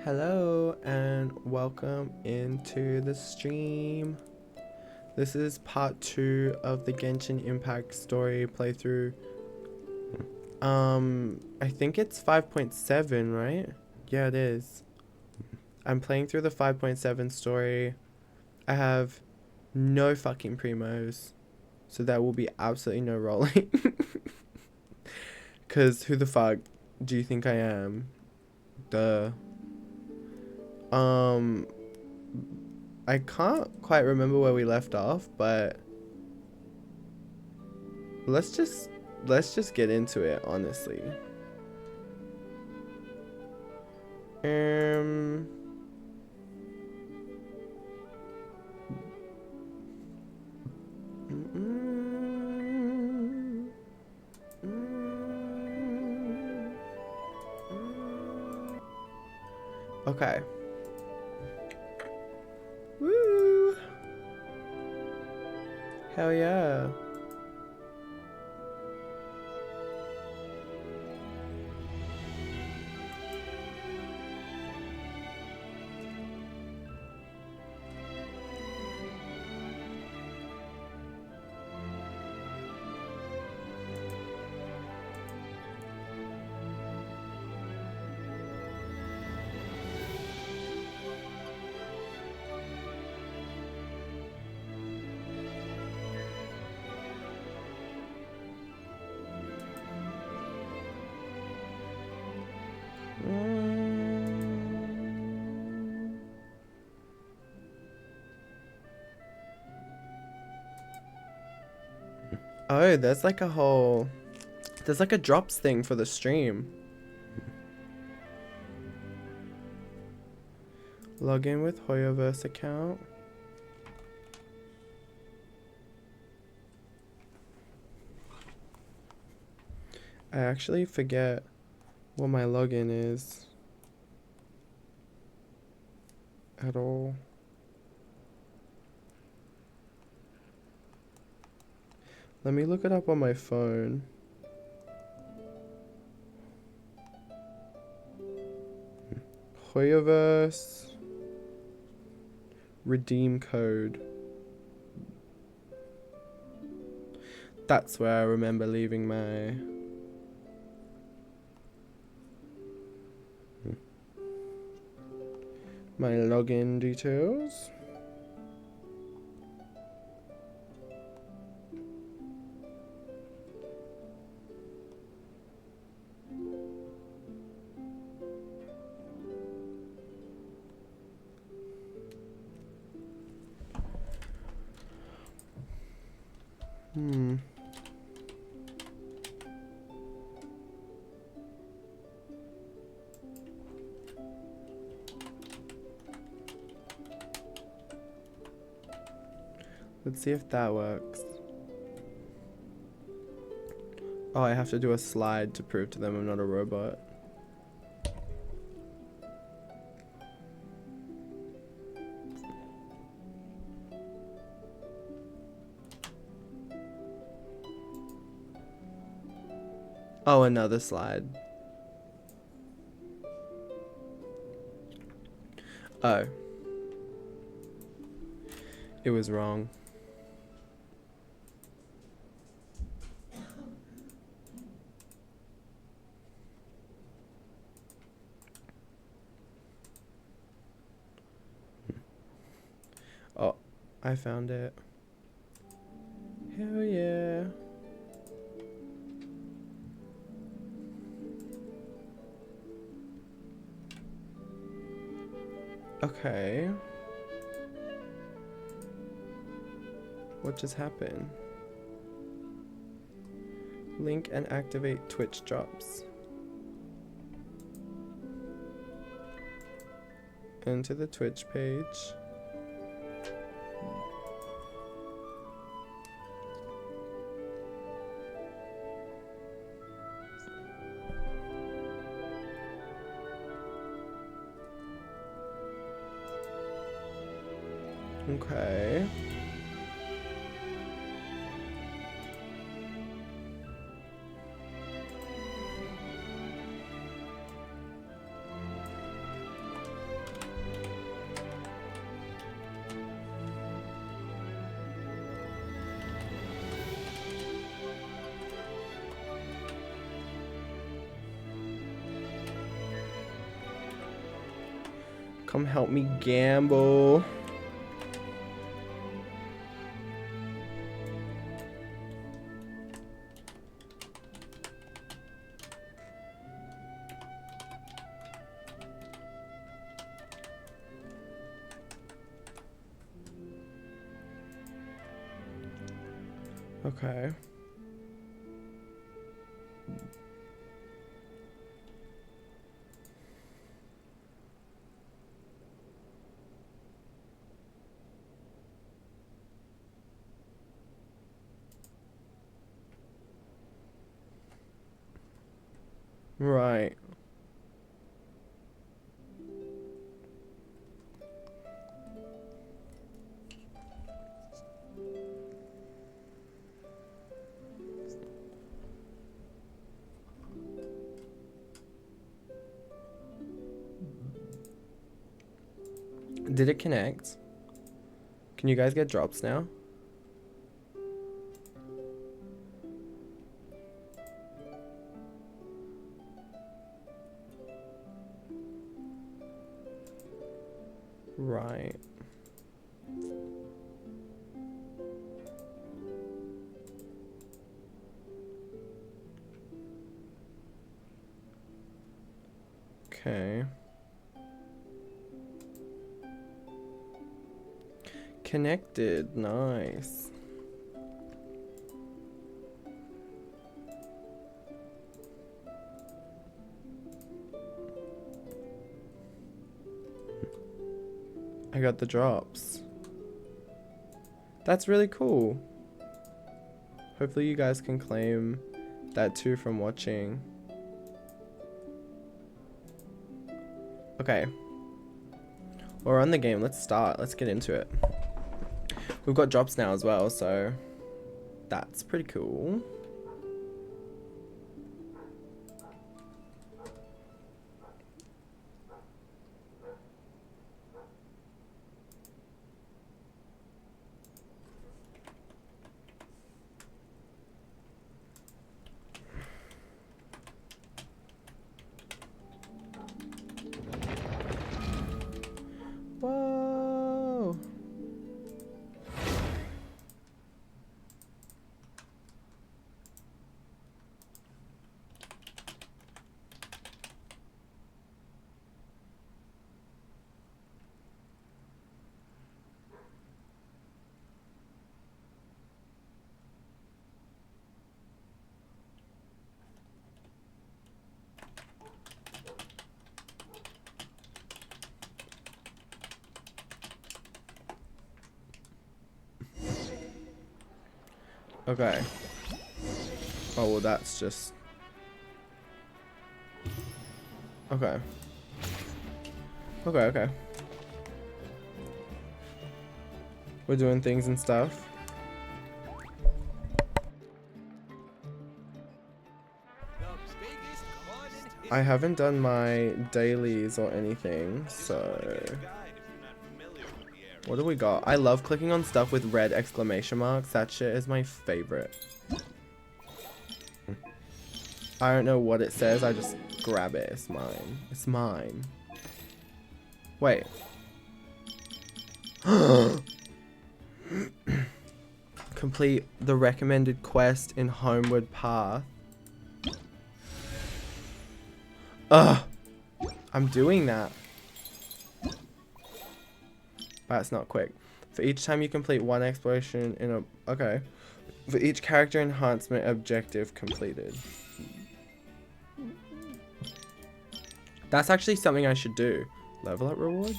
Hello and welcome into the stream. This is part 2 of the Genshin Impact story playthrough. I think it's 5.7, right? Yeah, it is. I'm playing through the 5.7 story. I have no fucking primos, so there will be absolutely no rolling. Cause who the fuck do you think I am? Duh. I can't quite remember where we left off, but let's just get into it, honestly. Um Okay. Woo! Hell yeah. Oh, there's like a drops thing for the stream. Log in with Hoyoverse account. I actually forget what my login is at all. Let me look it up on my phone. Hoyoverse redeem code. That's where I remember leaving my login details. Let's see if that works. Oh, I have to do a slide to prove to them I'm not a robot. Oh, another slide. Oh. It was wrong. Oh, I found it. Hell yeah. Okay. What just happened? Link and activate Twitch drops. Enter the Twitch page. Okay. Come help me gamble. Okay. Right. Did it connect? Can you guys get drops now? Right. Okay. Connected. Nice. I got the drops. That's really cool. Hopefully you guys can claim that too from watching. Okay. We're on the game. Let's start. Let's get into it. We've got drops now as well, so that's pretty cool. Whoa. Okay. Oh, well, that's just... Okay. Okay. We're doing things and stuff. I haven't done my dailies or anything, so... What do we got? I love clicking on stuff with red exclamation marks. That shit is my favorite. I don't know what it says. I just grab it. It's mine. It's mine. Wait. Complete the recommended quest in Homeward Path. Ugh. I'm doing that. That's not quick. For each time you complete one exploration in a... Okay. For each character enhancement objective completed. That's actually something I should do. Level up rewards?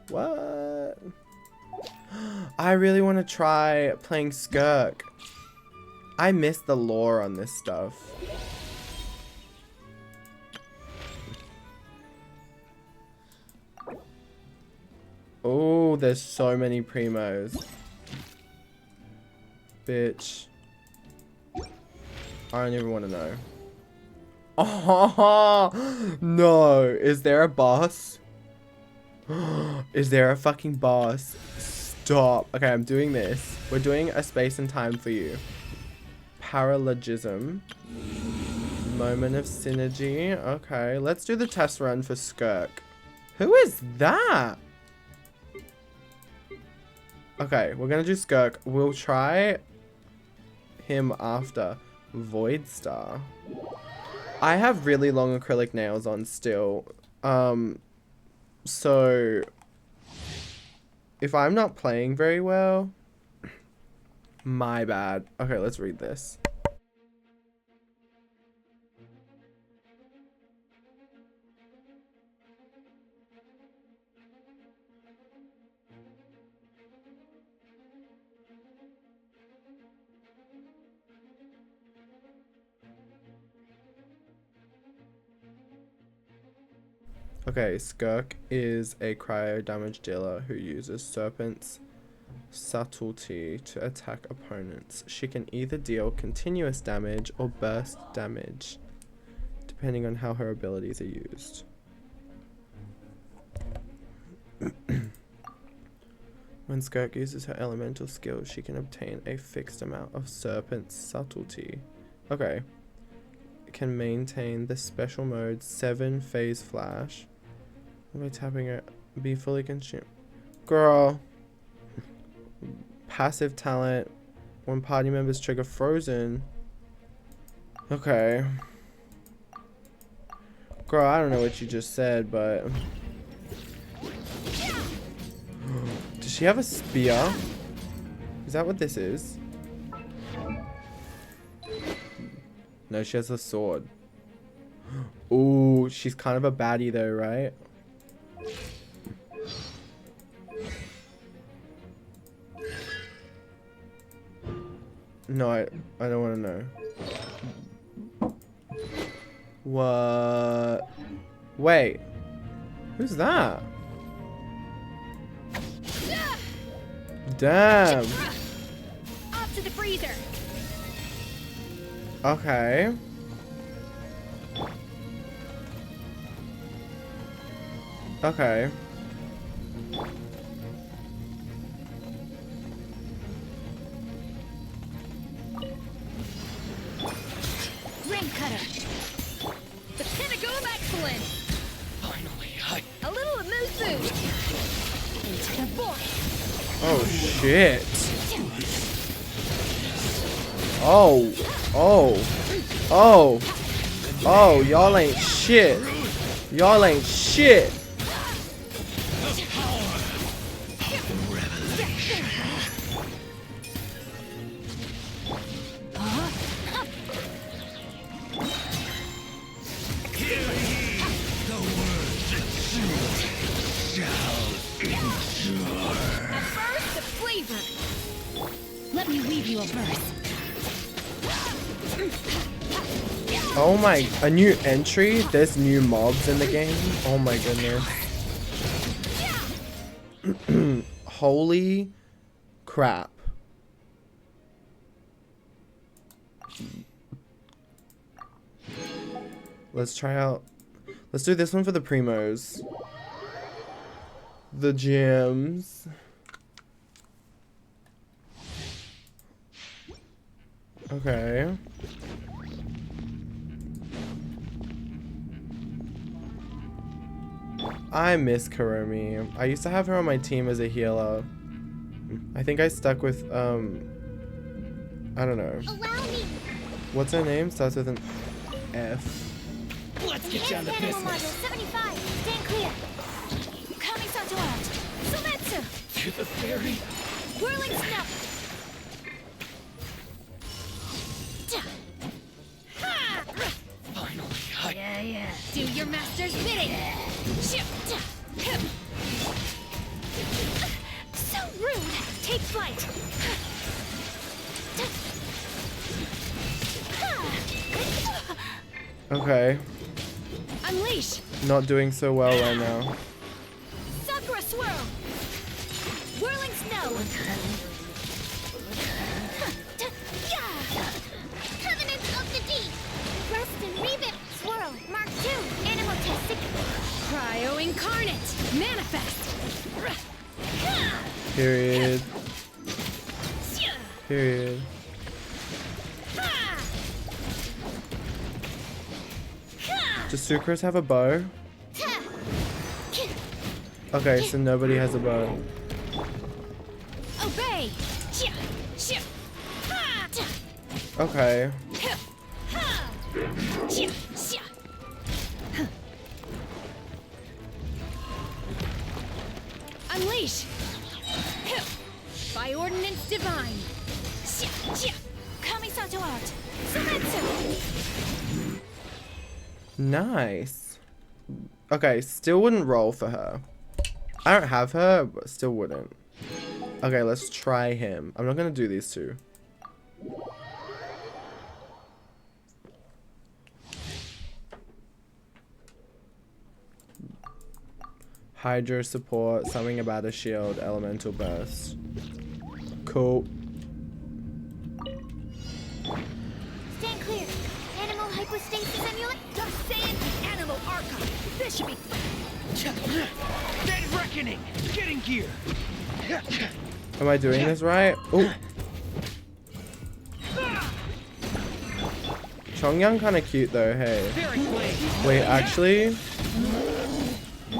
What? I really want to try playing Skirk. I miss the lore on this stuff. Oh, there's so many primos. Bitch. I don't even want to know. Oh, no. Is there a boss? Is there a fucking boss? Stop. Okay, I'm doing this. We're doing a space and time for you. Paralogism. Moment of synergy. Okay, let's do the test run for Skirk. Who is that? Okay, we're gonna do Skirk. We'll try him after. Void Star. I have really long acrylic nails on still. So if I'm not playing very well, my bad. Okay, let's read this. Okay, Skirk is a cryo damage dealer who uses Serpent's subtlety to attack opponents. She can either deal continuous damage or burst damage, depending on how her abilities are used. When Skirk uses her elemental skills, she can obtain a fixed amount of Serpent's subtlety. Okay. Can maintain the special mode 7 phase flash. By tapping it, be fully consumed. Girl. Passive talent. When party members trigger frozen. Okay. Girl, I don't know what you just said, but... Does she have a spear? Is that what this is? No, she has a sword. Ooh, she's kind of a baddie though, right? No, I don't want to know. What? Wait. Who's that? Damn. Off to the freezer. Okay. Okay. Rim cutter. The pinnacle of excellence. Finally, A little musu. Into the void. Oh shit. Oh. Oh. Oh. Oh, y'all ain't shit. Y'all ain't shit. Let me weave you a verse. Oh my, a new entry? There's new mobs in the game? Oh my goodness. Holy crap. Let's try out, let's do this one for the primos. The gems. Okay. I miss Kuromi. I used to have her on my team as a healer. I think I stuck with, I don't know. Allow me. What's her name? Starts with an F. let's get down to Animal business. module 75. Stand clear. Coming to arms. Sumetsu. To the ferry. Whirling snuff. Finally, Yeah. Do your master's bidding. So rude. Take flight. Okay. Unleash. Not doing so well right now. Sakura swirl. Whirling snow. Covenant of the deep. Rust and revamp. Swirl. Mark 2. Animal test. Cryo incarnate. Manifest. Period. Period. Does Sucrose have a bow? Okay, so nobody has a bow. Obey! Okay. Unleash! By ordinance divine! Kamisato out! Sumetsu! Nice. Okay, still wouldn't roll for her. I don't have her, but still wouldn't. Okay, let's try him. I'm not gonna do these two. Hydro support, something about a shield, elemental burst. Cool. Stand clear! Animal hypostasis amulet! Just saying the animal archive! This should be fun! Dead reckoning! Getting gear! Am I doing this right? Oh. Chongyang kind of cute though, hey. Very flame! Wait, actually?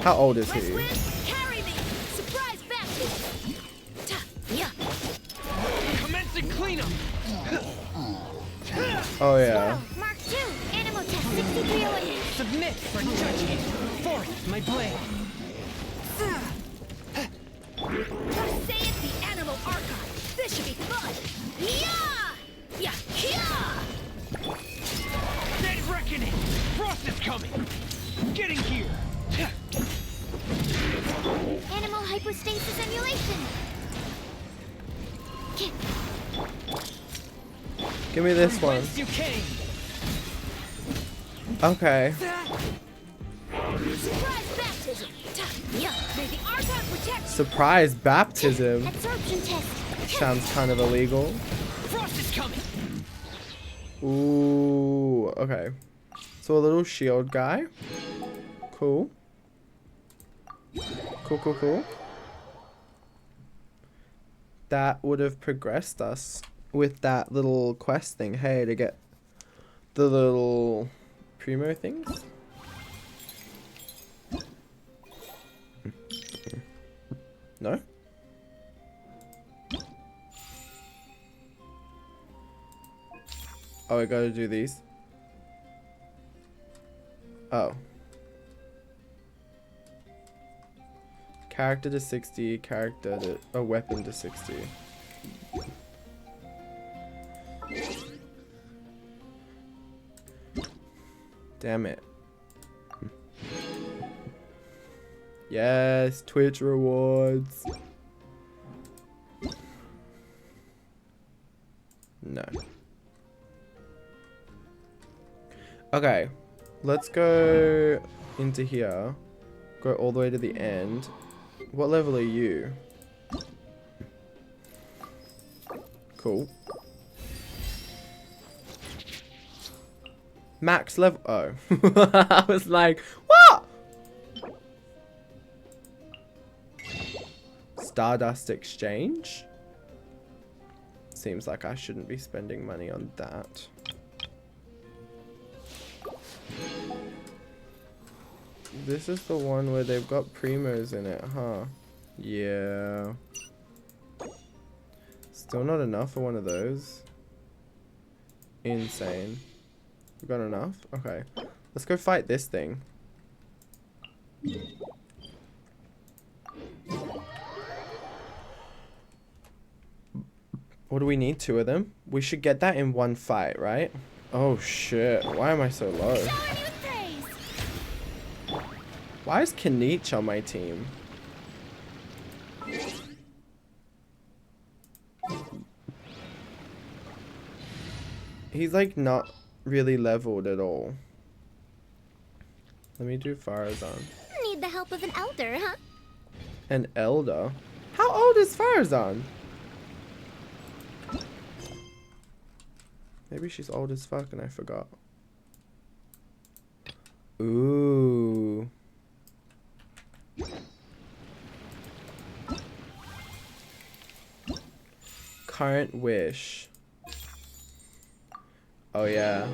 How old is he? Carry me! Surprise baptism! Commencing cleanup! Oh yeah. Mark 2! Animal test 6308! Submit for judgment! Forth my blade! Just say it, the animal archive! This should be fun! Yeah! Yeah! Yeah! Dead reckoning! Frost is coming! Getting gear! Animal hypostasis emulation! Give me this one. Whence you came! Okay. Surprise baptism! Yeah! May the archive protect! Surprise baptism. Absorption test! Sounds kind of illegal. Frost is coming! Ooh, okay. So a little shield guy. Cool. Cool, cool, cool. That would have progressed us with that little quest thing. Hey, to get the little primo things. No? Oh, I gotta do these. Oh. Character to 60, character to a weapon to 60. Damn it. Yes, Twitch rewards. No. Okay, let's go into here. Go all the way to the end. What level are you? Cool. Max level. Oh. I was like, what? Stardust exchange? Seems like I shouldn't be spending money on that. This is the one where they've got primos in it, huh? Yeah. Still not enough for one of those. Insane. We got enough? Okay. Let's go fight this thing. What do we need? 2 of them? We should get that in one fight, right? Oh shit. Why am I so low? Why is Kanich on my team? He's like not really leveled at all. Let me do Farazan. Need the help of an elder, huh? An elder? How old is Farazan? Maybe she's old as fuck and I forgot. Ooh. Current wish. Oh yeah.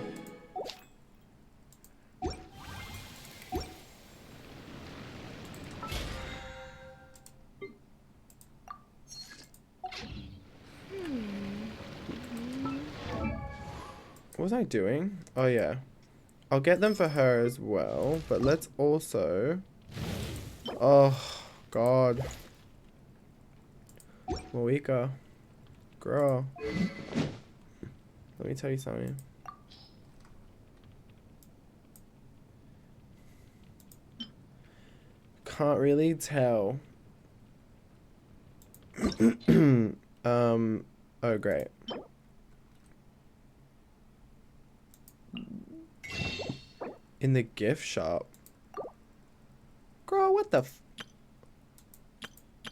What was I doing? Oh yeah. I'll get them for her as well, but let's also... Oh, God. Moika. Girl. Let me tell you something. Can't really tell. Oh great. In the gift shop. Girl, what the f...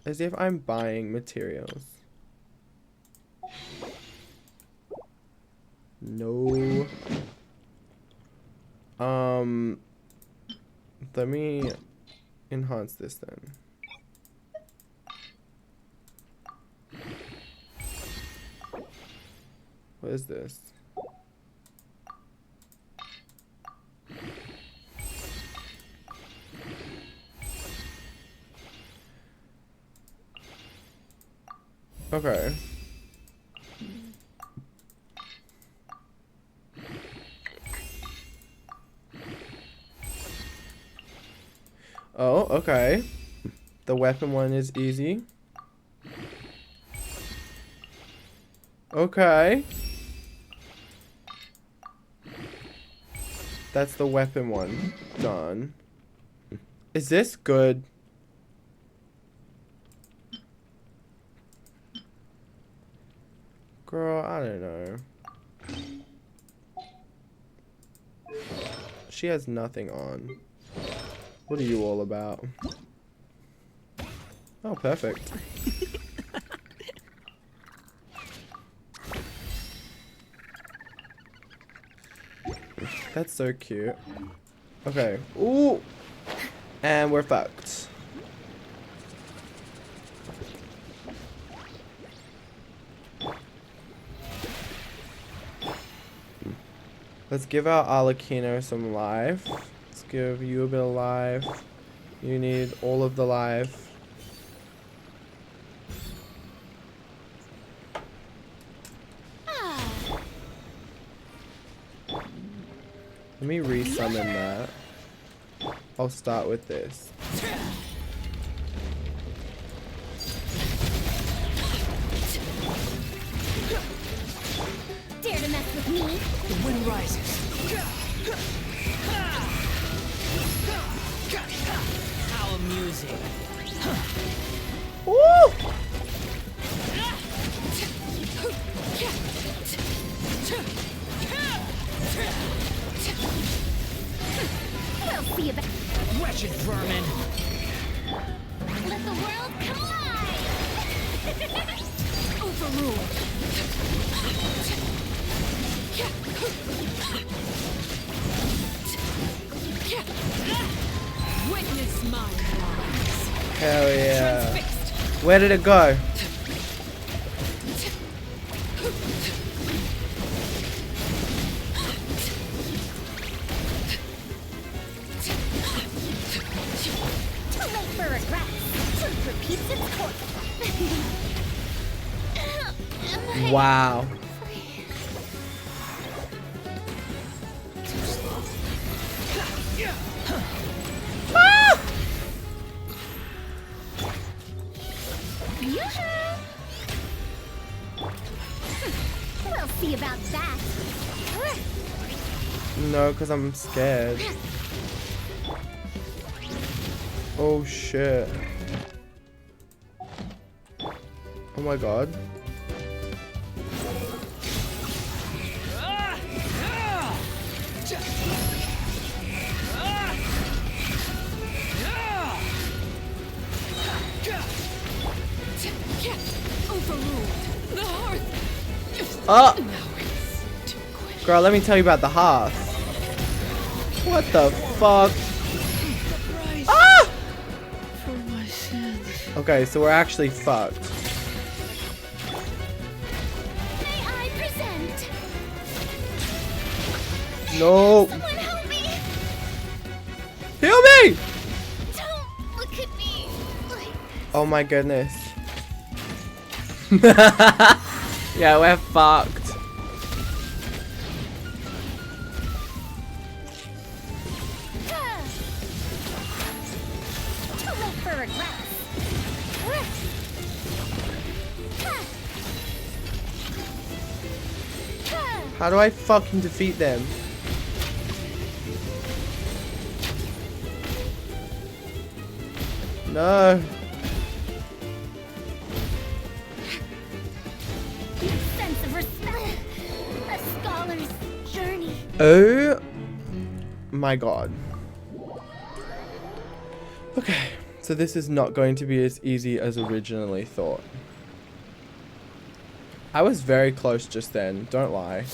As if I'm buying materials. No. Let me enhance this then. What is this? Okay. Oh, okay. The weapon one is easy. Okay. That's the weapon one. Done. Is this good? Girl, I don't know. She has nothing on. What are you all about? Oh, perfect. That's so cute. Okay. Ooh! And we're fucked. Let's give our Arlecchino some life. Let's give you a bit of life. You need all of the life. Let me resummon that. I'll start with this. Dare to mess with me? The wind rises. How amusing. Woo! We'll see about. Wretched vermin. Let the world collide! Overruled. Witness my rise. Hell yeah. Transfixed. Where did it go? Too late for regrets. Truth repeats its course. Am I Wow. free? Yoo-hoo! We'll see about that. No, because I'm scared. Oh shit. Oh my god. Oh! Girl, let me tell you about the hearth. What the fuck? Ah! Okay, so we're actually fucked. May I present? No! Someone help me! Heal me! Don't look at me like Oh my goodness. Yeah, we're fucked. regrets. How do I fucking defeat them? No. Sense of respect. A scholar's journey. Oh my god. Okay, so this is not going to be as easy as originally thought. I was very close just then, don't lie.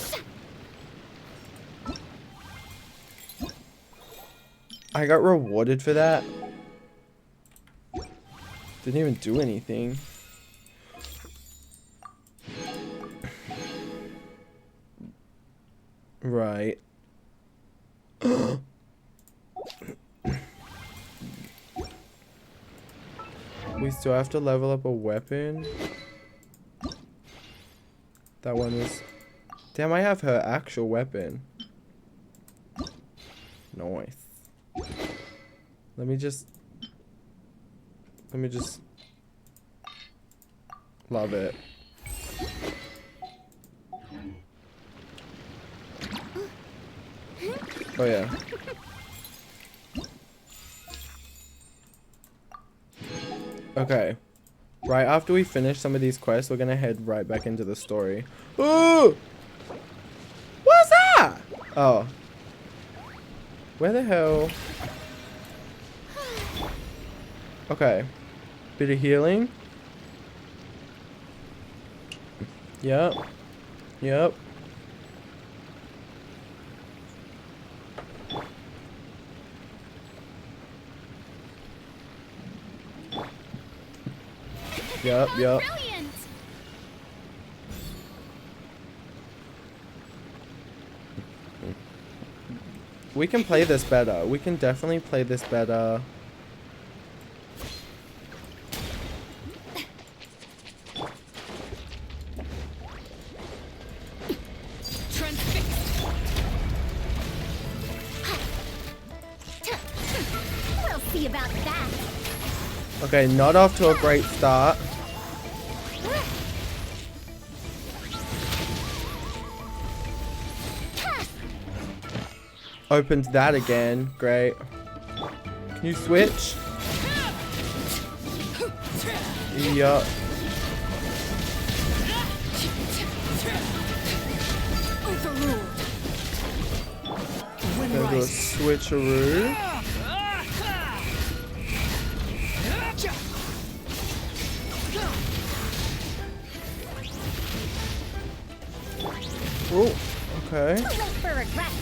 I got rewarded for that. Didn't even do anything. Right. We still have to level up a weapon. That one was... Damn, I have her actual weapon. Nice. Let me just... Love it. Oh yeah. Okay. Right after we finish some of these quests, we're gonna head right back into the story. Ooh! What's that? Oh. Where the hell? Okay. Bit of healing. Yep. Yep. Yep, yep. Brilliant. We can play this better. We can definitely play this better. We'll see about that. Okay, not off to a great start. Opened that again. Great. Can you switch? Yup. Gonna do a switcheroo. Oh, okay. Too late for regrets.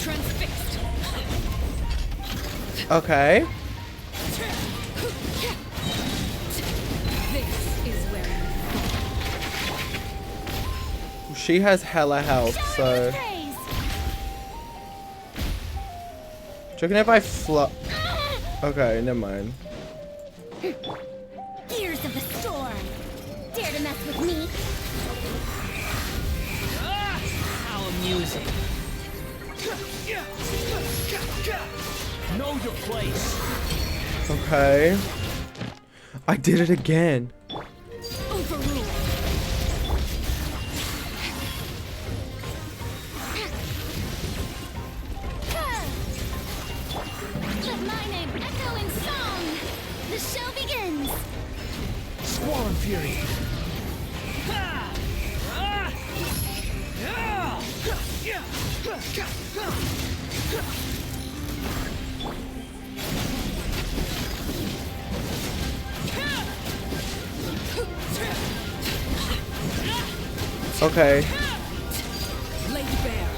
Transfixed. Okay. This is where She has hella health, so... Praise. Do you reckon if I flop... Okay, never mind. Gears of the storm. Dare to mess with me? how amusing. Know your place. Okay. I did it again. Overruled. Let my name echo in song. The show begins. Squall and fury. Okay. Laid bare.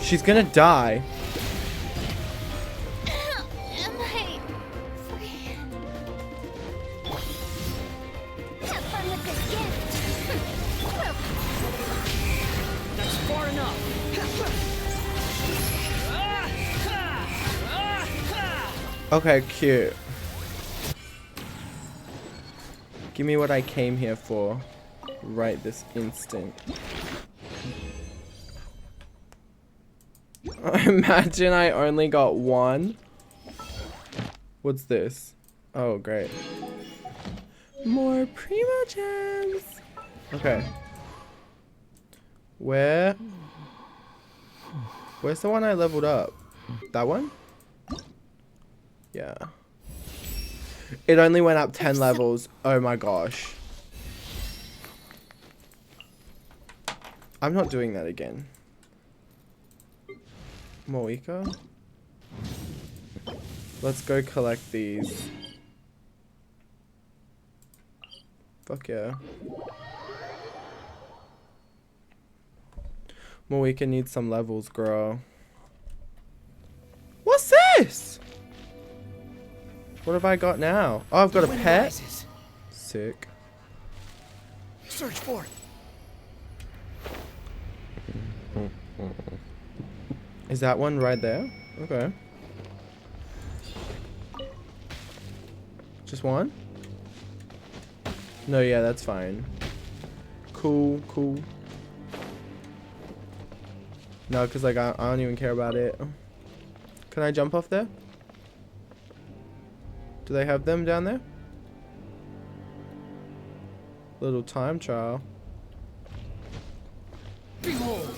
She's gonna die. Am I free? Have fun with this gift. That's far enough. Okay, cute. Give me what I came here for. Right this instant. Imagine I only got one. What's this? Oh, great. More Primo Gems. Okay. Where's the one I leveled up? That one? Yeah. It only went up 10 levels. Oh my gosh. I'm not doing that again. Moika? Let's go collect these. Fuck yeah. Moika needs some levels, girl. What's this? What have I got now? Oh, I've got a pet. Sick. Search for it. Is that one right there? Okay. Just one? No, yeah, that's fine. Cool, cool. No, because like I don't even care about it. Can I jump off there? Do they have them down there? Little time trial. Behold.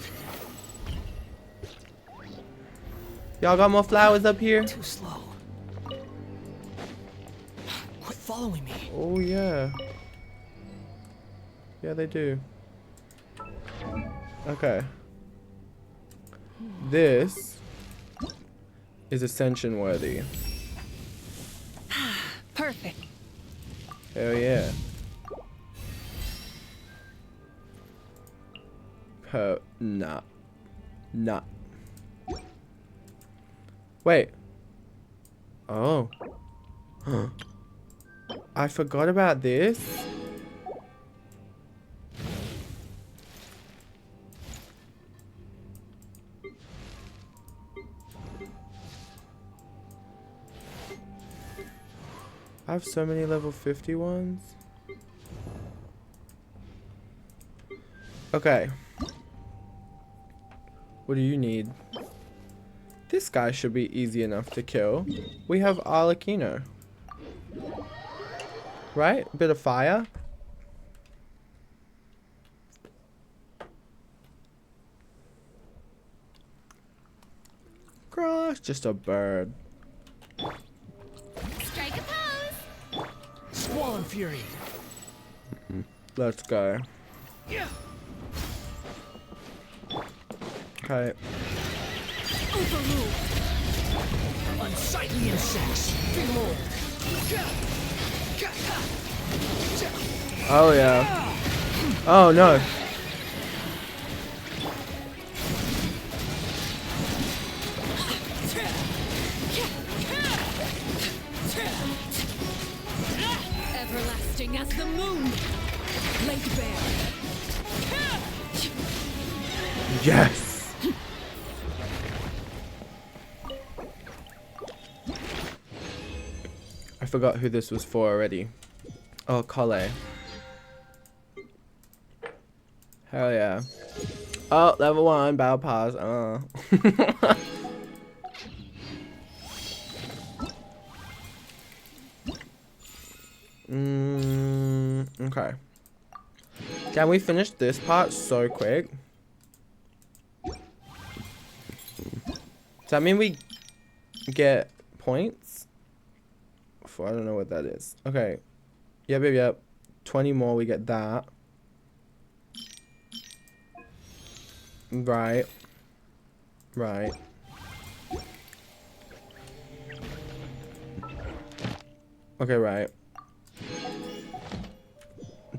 Y'all got more flowers up here? Too slow. Quit following me. Oh yeah. Yeah, they do. Okay. This is ascension worthy. Perfect. Hell yeah. Nah. Nah. Wait. Oh. I forgot about this. I have so many level 50 ones. Okay. What do you need? This guy should be easy enough to kill. We have Arlecchino. Right? A bit of fire. Girl, that's just a bird. Strike a pose. Swollen Fury. Let's go. Yeah. Okay. Overruled. Unsightly insects. Behold. Oh yeah. Oh no. Everlasting as the moon. Laid bare. Yes. I forgot who this was for already. Oh, Kale. Hell yeah. Oh, level 1, battle pass. Okay. Can we finish this part so quick? Does that mean we get points? For, I don't know what that is. Okay. Yep. 20 more, we get that. Right. Okay, right.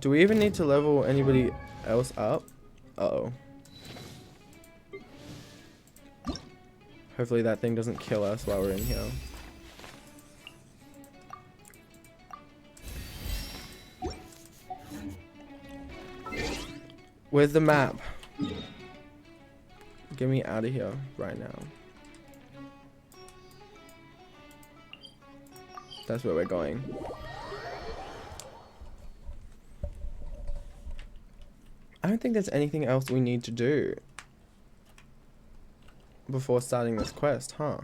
Do we even need to level anybody else up? Uh-oh. Hopefully that thing doesn't kill us while we're in here. Where's the map? Get me out of here right now. That's where we're going. don't think there's anything else we need to do before starting this quest, huh?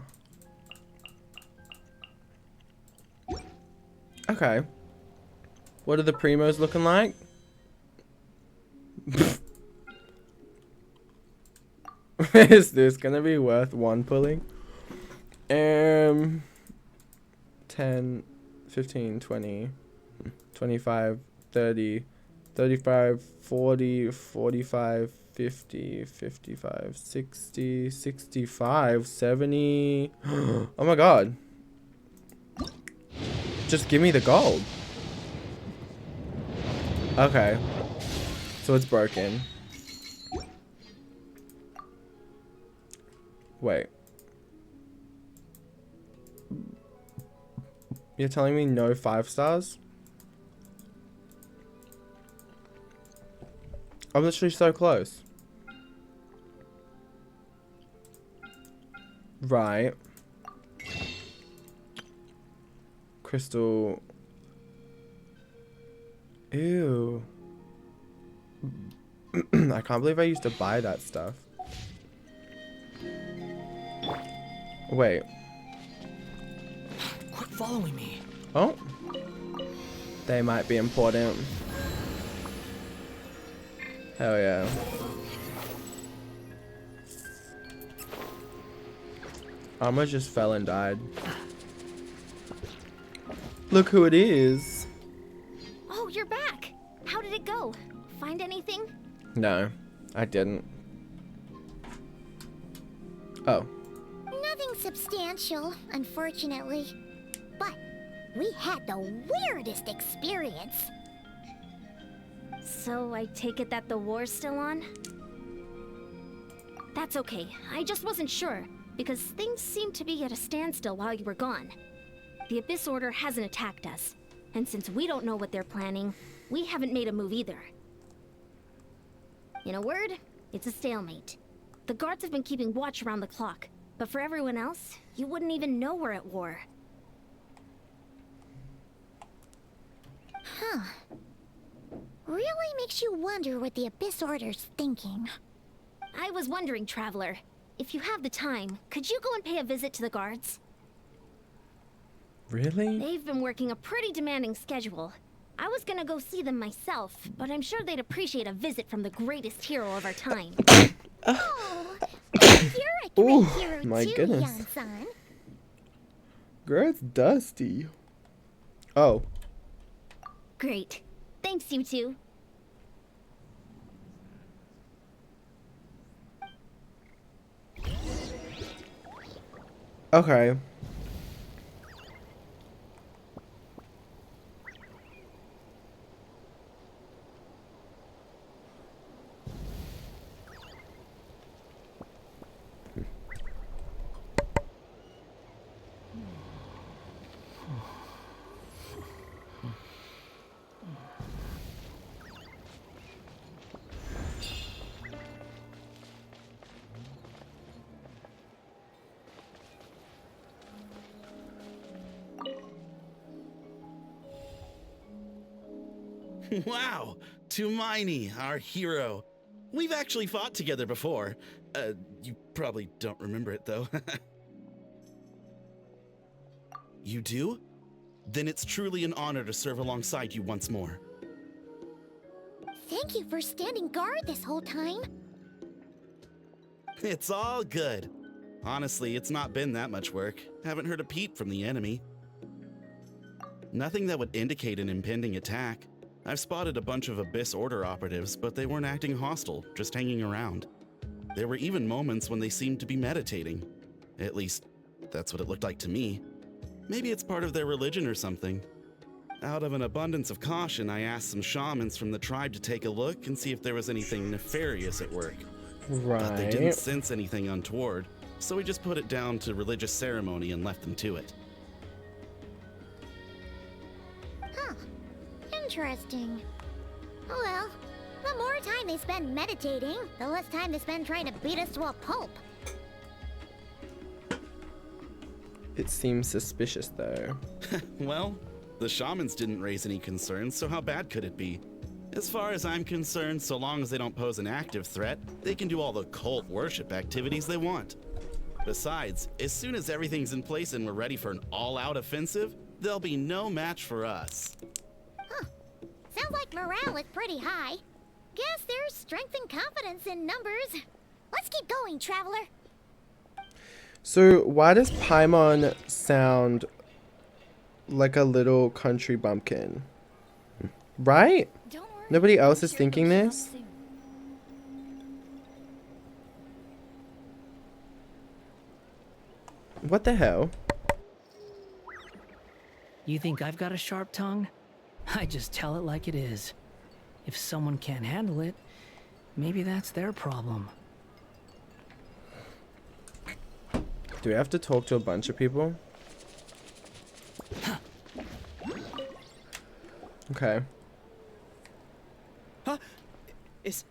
Okay. What are the primos looking like? Is this gonna be worth one pulling? 10, 15, 20, 25, 30, 35, 40, 45, 50, 55, 60, 65, 70. Oh my god. Just give me the gold. Okay. So it's broken. Wait. You're telling me no 5 stars? I'm literally so close. Right. Crystal. Ew. I can't believe I used to buy that stuff. Wait. Quit following me. Oh. They might be important. Hell yeah. Alma just fell and died. Look who it is. Oh, you're back. How did it go? Find anything? No, I didn't. Oh. Nothing substantial, unfortunately. But we had the weirdest experience. So I take it that the war's still on? That's okay. I just wasn't sure, because things seemed to be at a standstill while you were gone. The Abyss Order hasn't attacked us, and since we don't know what they're planning, we haven't made a move either. In a word, it's a stalemate. The guards have been keeping watch around the clock, but for everyone else, you wouldn't even know we're at war. Huh. Really makes you wonder what the Abyss Order's thinking. I was wondering, Traveler, if you have the time, could you go and pay a visit to the guards? Really? They've been working a pretty demanding schedule. I was gonna go see them myself, but I'm sure they'd appreciate a visit from the greatest hero of our time. Oh, you're a great hero my too, goodness. Yan-san. Girl, it's dusty. Oh. Great. Thanks, you two. Okay. Wow, Tumaini, our hero. We've actually fought together before. You probably don't remember it, though. You do? Then it's truly an honor to serve alongside you once more. Thank you for standing guard this whole time. It's all good. Honestly, it's not been that much work. Haven't heard a peep from the enemy. Nothing that would indicate an impending attack. I've spotted a bunch of Abyss Order operatives, but they weren't acting hostile, just hanging around. There were even moments when they seemed to be meditating. At least, that's what it looked like to me. Maybe it's part of their religion or something. Out of an abundance of caution, I asked some shamans from the tribe to take a look and see if there was anything nefarious at work. But they didn't Right. sense anything untoward, so we just put it down to religious ceremony and left them to it. Huh. Interesting. Oh well, the more time they spend meditating, the less time they spend trying to beat us to a pulp. It seems suspicious though. Well, the shamans didn't raise any concerns, so how bad could it be? As far as I'm concerned, so long as they don't pose an active threat, they can do all the cult worship activities they want. Besides, as soon as everything's in place and we're ready for an all-out offensive, there'll be no match for us. Huh. Sounds like morale is pretty high. Guess there's strength and confidence in numbers. Let's keep going, traveler. So why does Paimon sound like a little country bumpkin? Right? Don't worry. Nobody else I'm is sure thinking it'll this? stop soon. What the hell? You think I've got a sharp tongue? I just tell it like it is. If someone can't handle it, maybe that's their problem. Do we have to talk to a bunch of people? Okay. Huh? Is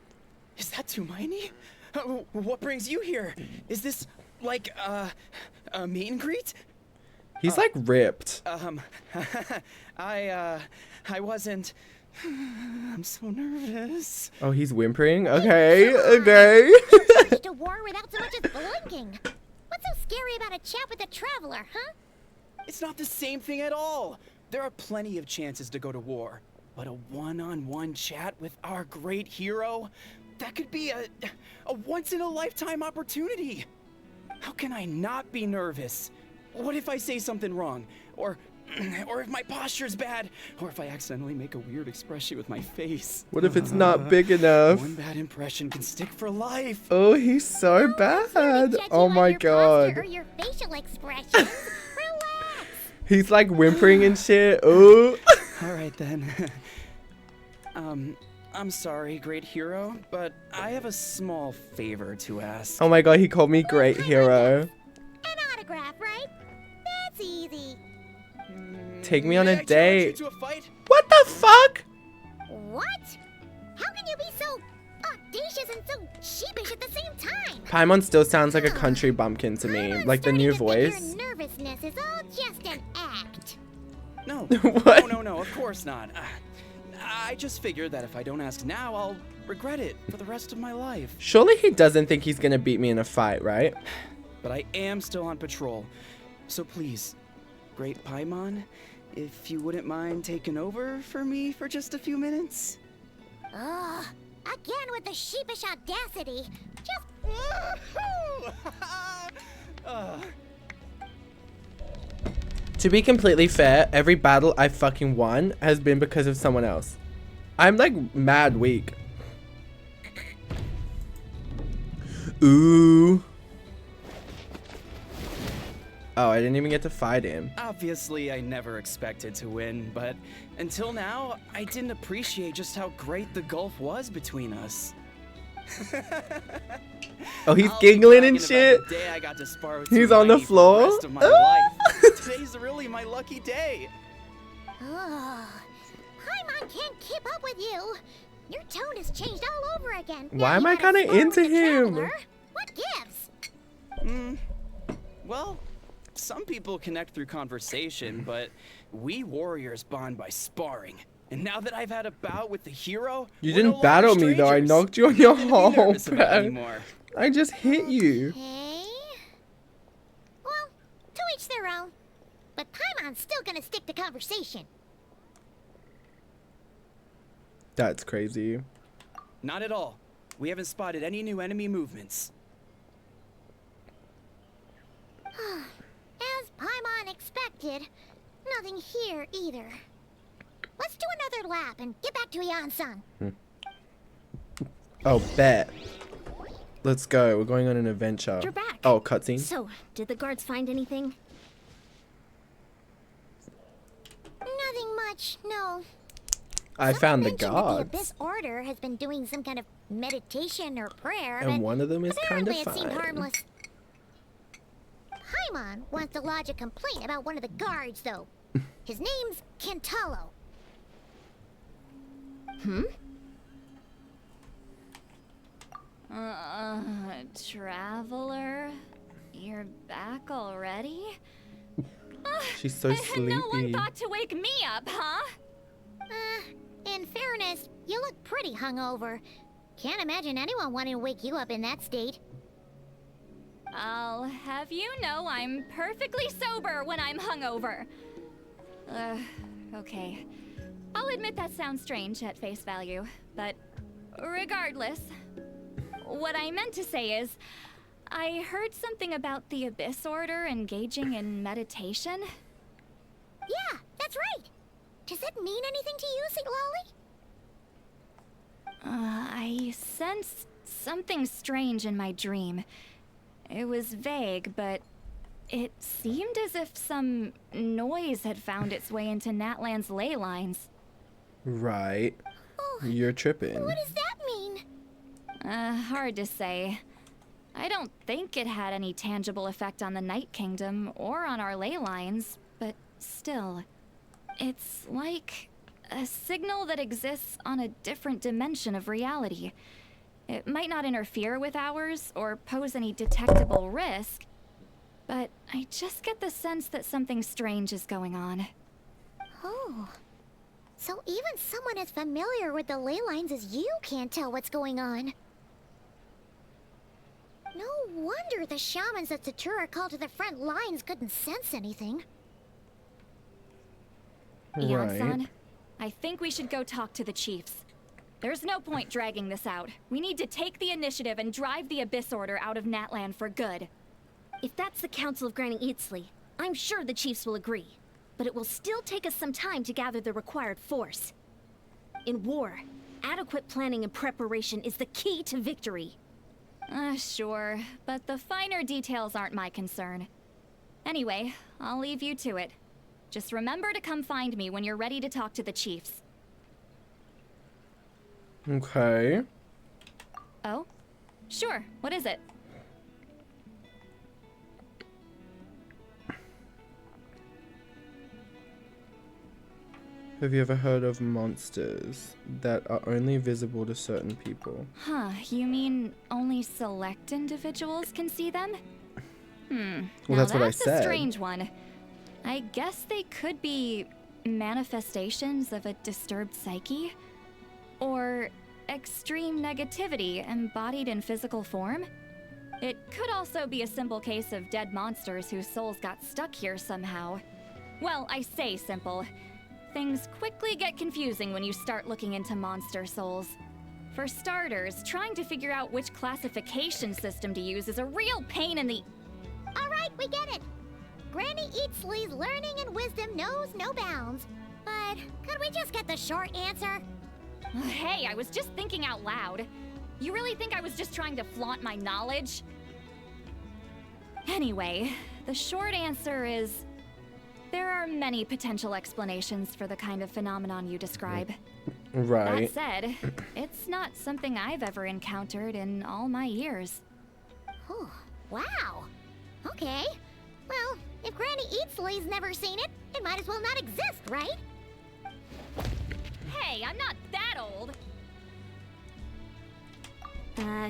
that Tumaini? What brings you here? Is this like a meet and greet? He's like ripped. I wasn't. I'm so nervous. Oh, he's whimpering? Okay, okay. Launched a war without so much as blinking. What's so scary about a chat with a traveler, huh? It's not the same thing at all. There are plenty of chances to go to war, but a one-on-one chat with our great hero, that could be a once-in-a-lifetime opportunity. How can I not be nervous? What if I say something wrong? Or if my posture's bad? Or if I accidentally make a weird expression with my face? What if it's not big enough? One bad impression can stick for life. Oh, he's so bad. Oh my Or god. your facial expressions. Relax. He's like whimpering and shit. Oh. All right then. I'm sorry, great hero, but I have a small favor to ask. Oh my god, he called me great hero. An autograph, right? That's easy. Take me on May a I challenge date. you to a fight? What the fuck? What? How can you be so audacious and so sheepish at the same time? Paimon still sounds like a country bumpkin to me. I'm Like the starting new to think voice. Your nervousness is all just an act. No. What? No, of course not. I just figured that if I don't ask now, I'll regret it for the rest of my life. Surely he doesn't think he's gonna beat me in a fight, right? But I am still on patrol. So please, great Paimon, if you wouldn't mind taking over for me for just a few minutes. Ugh, again with the sheepish audacity. Just To be completely fair, every battle I fucking won has been because of someone else. I'm like mad weak. Ooh. Oh, I didn't even get to fight him. Obviously, I never expected to win, but until now, I didn't appreciate just how great the gulf was between us. Oh, he's I'll be giggling and bragging about shit. the day I got to spar with He's on the Tumaini for floor. the rest of my life. Today's really my lucky day. ugh. Paimon can't keep up with you. Your tone has changed all over again. Why Now am you I gotta kinda spar into with the him? traveler. What gives? Well, some people connect through conversation, but we warriors bond by sparring. And now that I've had a bout with the hero, You we're no didn't battle longer me though. I strangers. knocked you on your Nothing to be hole, nervous about bro. anymore. I just hit you. Okay. Well, to each their own. But Paimon's still gonna stick to conversation. That's crazy. Not at all. We haven't spotted any new enemy movements. As Paimon expected, nothing here either. Let's do another lap and get back to Yan-san. Oh, bet. Let's go. We're going on an adventure. You're back. Oh, cutscene. So, did the guards find anything? Nothing much, no. I found the Someone mentioned that guards. The Abyss Order has been doing some kind of meditation or prayer, And but one of them is kind apparently of it seemed fine. harmless. Paimon wants to lodge a complaint about one of the guards, though. His name's Kentalo. Traveler? You're back already? She's so sleepy. No one thought to wake me up, huh? In fairness, fairness, you look pretty hungover. Can't imagine anyone wanting to wake you up in that state. I'll have you know I'm perfectly sober when I'm hungover. Okay. I'll admit that sounds strange at face value, but regardless, what I meant to say is, I heard something about the Abyss Order engaging in meditation. Yeah, that's right. Does it mean anything to you, St. Lolly? I sensed something strange in my dream. It was vague, but it seemed as if some noise had found its way into Natlan's ley lines. Right. Oh, You're tripping. what does that mean? Hard to say. I don't think it had any tangible effect on the Night Kingdom or on our ley lines, but still. It's like a signal that exists on a different dimension of reality. It might not interfere with ours or pose any detectable risk, but I just get the sense that something strange is going on. Oh. So even someone as familiar with the ley lines as you can't tell what's going on. No wonder the shamans that Satura called to the front lines couldn't sense anything. Ian-san, I think we should go talk to the chiefs. There's no point dragging this out. We need to take the initiative and drive the Abyss Order out of Natlan for good. If that's the Council of Granny Eatsley, I'm sure the chiefs will agree. But it will still take us some time to gather the required force. In war, adequate planning and preparation is the key to victory. Sure, but the finer details aren't my concern. Anyway, I'll leave you to it. Just remember to come find me when you're ready to talk to the chiefs. Okay. Oh? Sure, what is it? Have you ever heard of monsters that are only visible to certain people? Huh, you mean only select individuals can see them? Well, Now that's what I a said. strange one. I guess they could be manifestations of a disturbed psyche? Or extreme negativity embodied in physical form? It could also be a simple case of dead monsters whose souls got stuck here somehow. Well, I say simple. Things quickly get confusing when you start looking into monster souls. For starters, trying to figure out which classification system to use is a real pain in the... Alright, we get it. Granny Eatsley's learning and wisdom knows no bounds. But could we just get the short answer? Hey, I was just thinking out loud. You really think I was just trying to flaunt my knowledge? Anyway, the short answer is... there are many potential explanations for the kind of phenomenon you describe. Right. That said, it's not something I've ever encountered in all my years. Oh, wow. Okay. Well, if Granny Eatsley's never seen it, it might as well not exist, right? Hey, I'm not that old!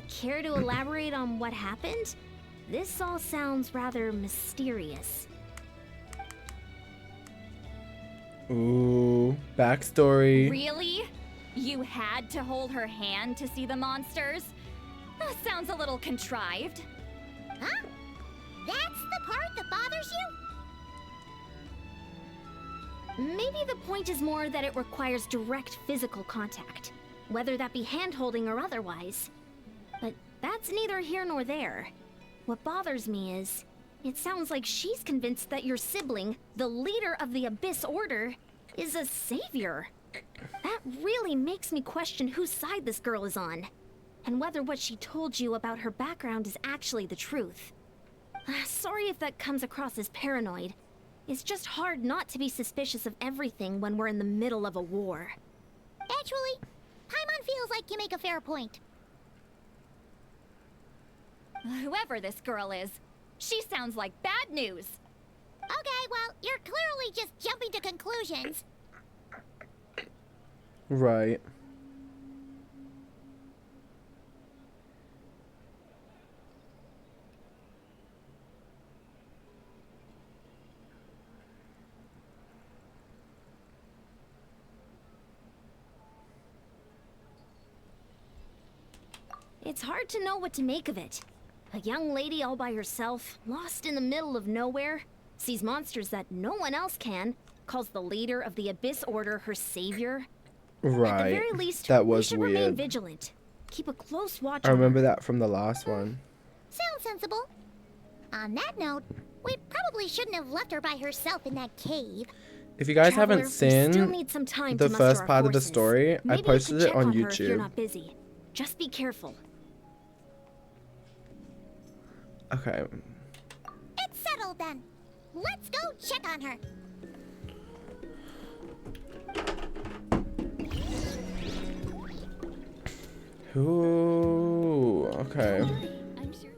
Care to elaborate on what happened? This all sounds rather mysterious. Ooh, backstory. Really? You had to hold her hand to see the monsters? That sounds a little contrived. Huh? That's the part that bothers you? Maybe the point is more that it requires direct physical contact, whether that be hand-holding or otherwise. But that's neither here nor there. What bothers me is, it sounds like she's convinced that your sibling, the leader of the Abyss Order, is a savior. That really makes me question whose side this girl is on, and whether what she told you about her background is actually the truth. Sorry if that comes across as paranoid. It's just hard not to be suspicious of everything when we're in the middle of a war. Actually, Paimon feels like you make a fair point. Whoever this girl is, she sounds like bad news. Okay, well, you're clearly just jumping to conclusions. Right. It's hard to know what to make of it. A young lady all by herself, lost in the middle of nowhere, sees monsters that no one else can, calls the leader of the Abyss Order her savior. Right. At the very least, that we was should remain weird. vigilant. Keep a close watch I on her. remember that from the last one. Sounds sensible. On that note, we probably shouldn't have left her by herself in that cave. If you guys Traveler, haven't we still seen need some time the to muster first our part of the forces. story, I Maybe you posted could it check on her if you're YouTube. not busy. Just be careful. Okay. It's settled then. Let's go check on her. Ooh, okay. I'm sure.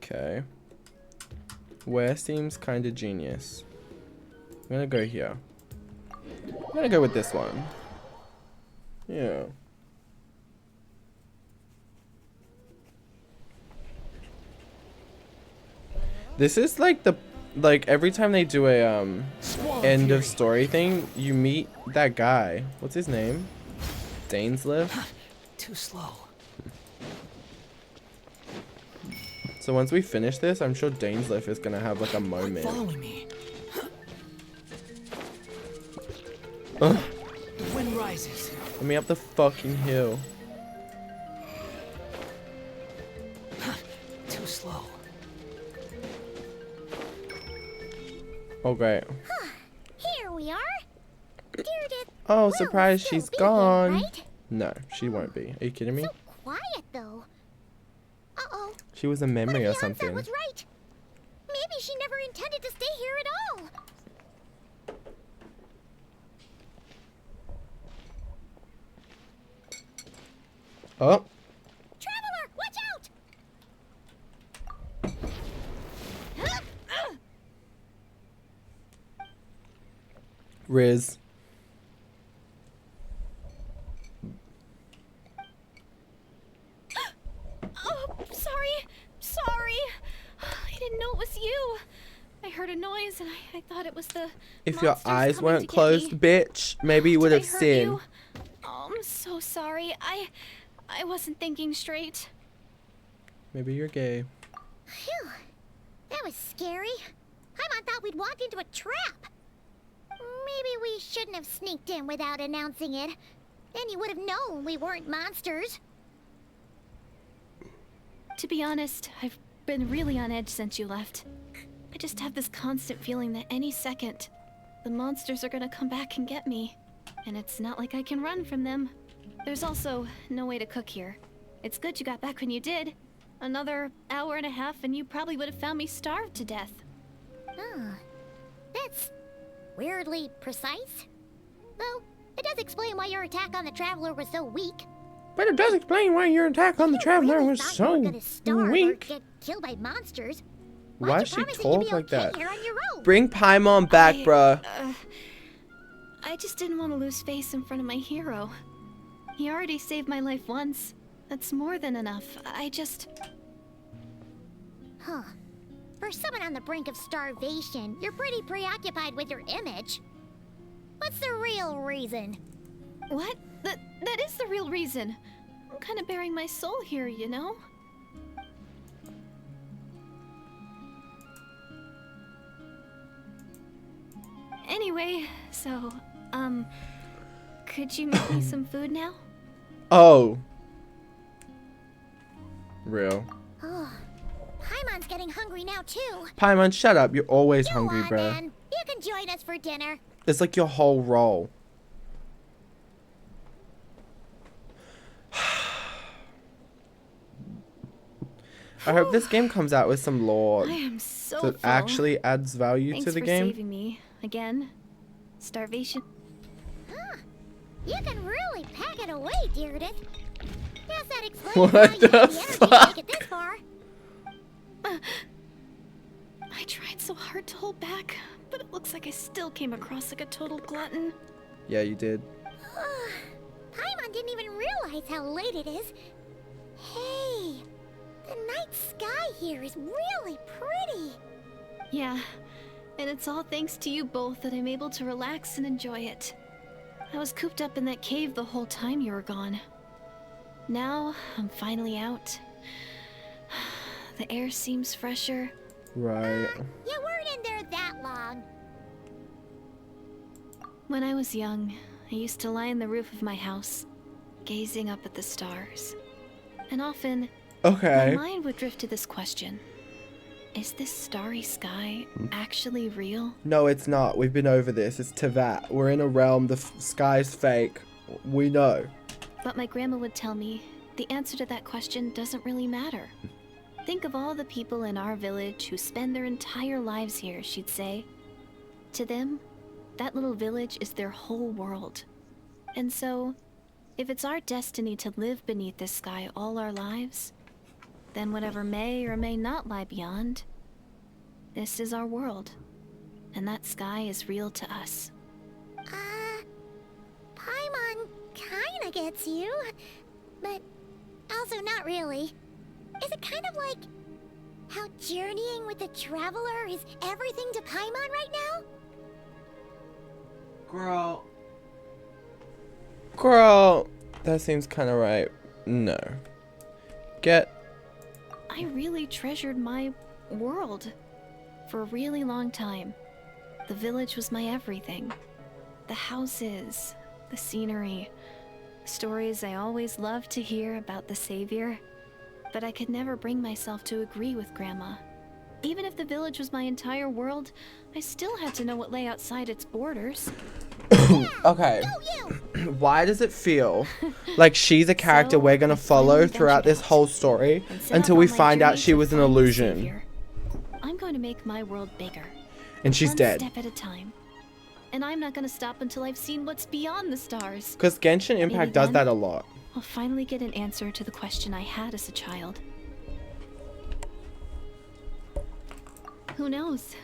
Okay. Where seems kind of genius? I'm gonna go here. I'm gonna go with this one. Yeah. This is like every time they do a end of story thing, you meet that guy. What's his name? Dainsliff? Too slow. So once we finish this, I'm sure Dainsliff is gonna have like a moment. Following me. Ugh, The wind rises. let me up the fucking hill. Too slow. Oh great. Here we are. Deirdre Oh, will surprise, still she's be here, gone. right? No, she won't be. Are you kidding me? So quiet though. Uh-oh. She was a What memory if or Beyonce something. was right? Maybe she never intended to stay here at all. Oh, Traveler, watch out! Riz. Oh, sorry. I didn't know it was you. I heard a noise and I thought it was the If your monsters eyes coming weren't to get closed, me. bitch, maybe you would Did I have hurt seen. you? Oh, I'm so sorry. I wasn't thinking straight. Maybe you're gay. Phew. That was scary. Paimon thought we'd walked into a trap. Maybe we shouldn't have sneaked in without announcing it. Then you would have known we weren't monsters. To be honest, I've been really on edge since you left. I just have this constant feeling that any second, the monsters are gonna come back and get me. And it's not like I can run from them. There's also no way to cook here. It's good you got back when you did. Another hour and a half and you probably would have found me starved to death. Oh, that's weirdly precise. Though, it does explain why your attack on the Traveler was so weak. But it does explain why your attack on the You Traveler really was thought you so were gonna starve or weak. get killed by monsters. Why Why'd does you she promise that talk you'd be like okay that? here on your own? Bring Paimon back, bruh. I just didn't want to lose face in front of my hero. He already saved my life once. That's more than enough. I just... Huh. For someone on the brink of starvation, you're pretty preoccupied with your image. What's the real reason? What? That is the real reason. I'm kind of bearing my soul here, you know? Anyway, so, could you make me some food now? Oh. Real. Oh, Paimon's getting hungry now too. Paimon, shut up. You're always Go hungry, on, bruh. then. You can join us for dinner. It's like your whole role. I hope this game comes out with some lore I am so that full. actually adds value Thanks to the for game. saving me again. Starvation. Huh. You can really pack it away, Deirdre. Guess that explains What why you the had the energy to fuck? make it this far. I tried so hard to hold back, but it looks like I still came across like a total glutton. Yeah, you did. Paimon didn't even realize how late it is. Hey, the night sky here is really pretty. Yeah, and it's all thanks to you both that I'm able to relax and enjoy it. I was cooped up in that cave the whole time you were gone. Now, I'm finally out. The air seems fresher. Right. You weren't in there that long. When I was young, I used to lie on the roof of my house, gazing up at the stars. And often, Okay. my mind would drift to this question. Is this starry sky actually real? No, it's not. We've been over this. It's Tevat. We're in a realm. The sky's fake. We know. But my grandma would tell me the answer to that question doesn't really matter. Think of all the people in our village who spend their entire lives here, she'd say. To them, that little village is their whole world. And so, if it's our destiny to live beneath this sky all our lives, then whatever may or may not lie beyond, this is our world. And that sky is real to us. Paimon kinda gets you, but also not really. Is it kind of like how journeying with the traveler is everything to Paimon right now? Girl, that seems kind of right. No. I really treasured my world for a really long time. The village was my everything. The houses, the scenery, stories I always loved to hear about the Savior. But I could never bring myself to agree with Grandma. Even if the village was my entire world, I still had to know what lay outside its borders. Okay. Why does it feel like she's a character we're gonna follow throughout this whole story until we find out she was an illusion? I'm going to make my world bigger. And she's dead. One step at a time. And I'm not going to stop until I've seen what's beyond the stars. Because Genshin Impact does that a lot. I'll finally get an answer to the question I had as a child. Who knows?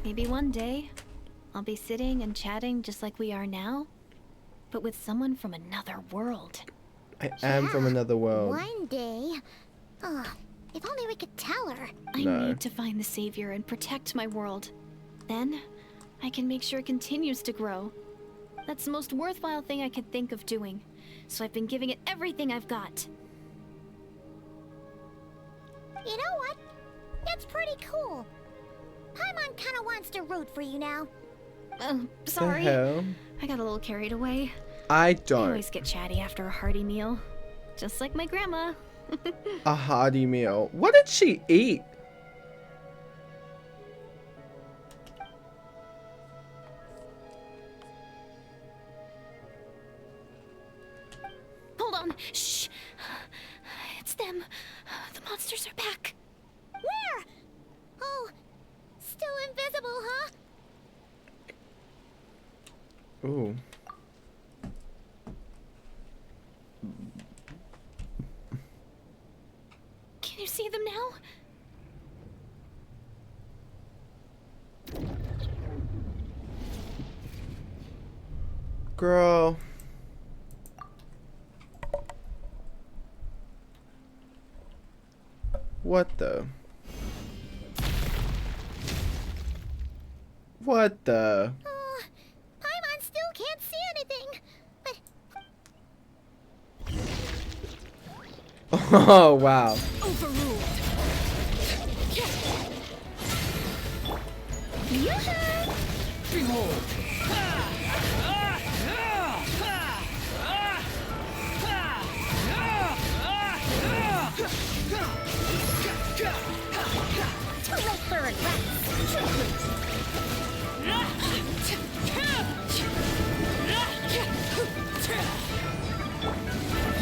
Maybe one day, I'll be sitting and chatting just like we are now, but with someone from another world. I am from another world. One day. If only we could tell her. I need to find the Savior and protect my world. Then, I can make sure it continues to grow. That's the most worthwhile thing I could think of doing. So I've been giving it everything I've got. You know what? That's pretty cool. Paimon kinda wants to root for you now. Sorry. The hell? I got a little carried away. I I don't. always get chatty after a hearty meal. Just like my grandma. A hearty meal. What did she eat? Hold on. Shh. It's them. The monsters are back. Where? Oh, still invisible, huh? Ooh. Can you see them now? Girl. What the? What the? Paimon still can't see anything. But Oh, wow. Overruled. Behold! too late for regrets.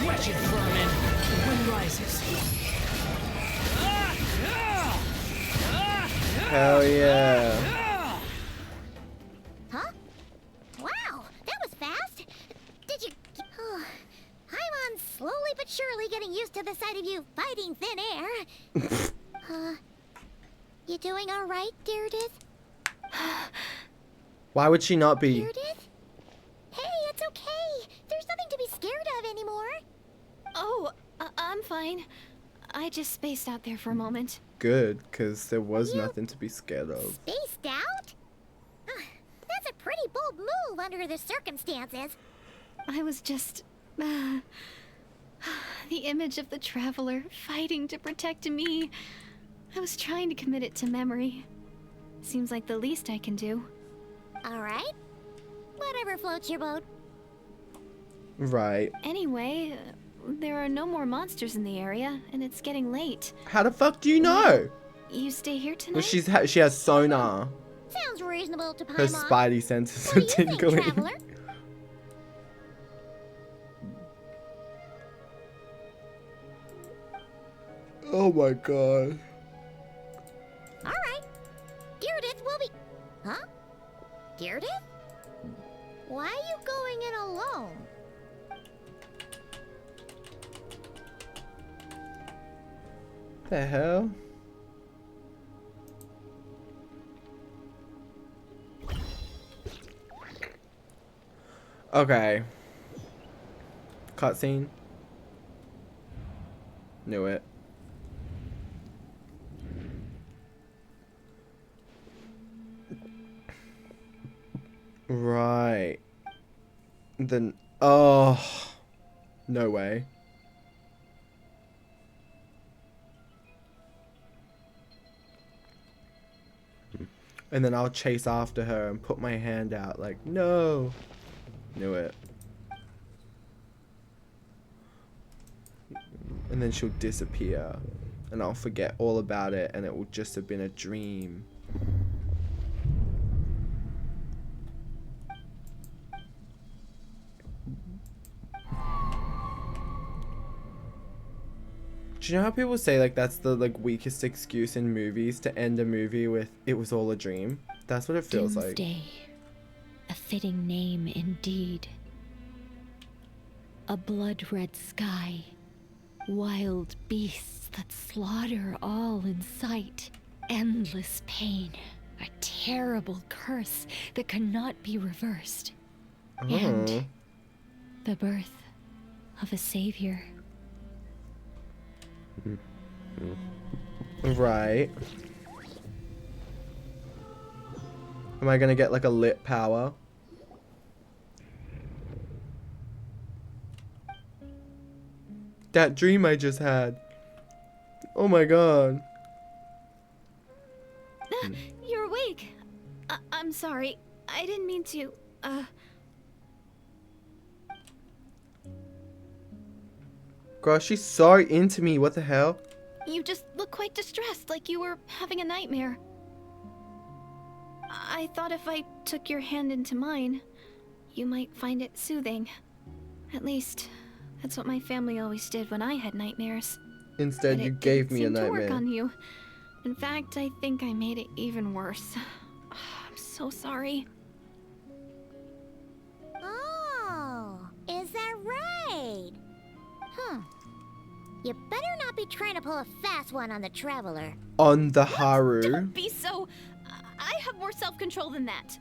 Wretched vermin! The wind rises. Hell yeah. Huh? Wow, that was fast. Did you... Oh, Paimon's slowly but surely getting used to the sight of you fighting thin air. You doing all right, Deirdith? Why would she not be? Deirdith? Hey, it's okay. There's nothing to be scared of anymore. Oh, I'm fine. I just spaced out there for a moment. Good, because there was nothing to be scared of. Spaced out? That's a pretty bold move, under the circumstances. I was just... the image of the traveler fighting to protect me. I was trying to commit it to memory. Seems like the least I can do. Alright. Whatever floats your boat. Right. Anyway, there are no more monsters in the area, and it's getting late. How the fuck do you know? You stay here Well, tonight? she has sonar. Sounds reasonable to Her Paimon. spidey senses What are do you think, tingling. traveler? Oh my god. Alright. Deirdith will be... Huh? Deirdith? Why are you going in alone? The hell? Okay. Cutscene. Knew it. Right. Then, oh, no way. And then I'll chase after her and put my hand out like, no. Knew it. And then she'll disappear. And I'll forget all about it and it will just have been a dream. Do you know how people say like that's the like weakest excuse in movies to end a movie with it was all a dream? That's what it feels like. Doomsday. A fitting name indeed. A blood-red sky. Wild beasts that slaughter all in sight. Endless pain. A terrible curse that cannot be reversed. And the birth of a savior. Right. Am I gonna get like a lit power? That dream I just had. Oh my god. You're awake. I'm sorry. I didn't mean to, Girl, she's so into me. What the hell? You just look quite distressed, like you were having a nightmare. I thought if I took your hand into mine, you might find it soothing. At least, that's what my family always did when I had nightmares. Instead, But you it gave didn't me a seem to work nightmare. on you. In fact, I think I made it even worse. I'm so sorry. Oh, is that right? You better not be trying to pull a fast one on the traveler. On the Haru. Don't be so... I have more self-control than that.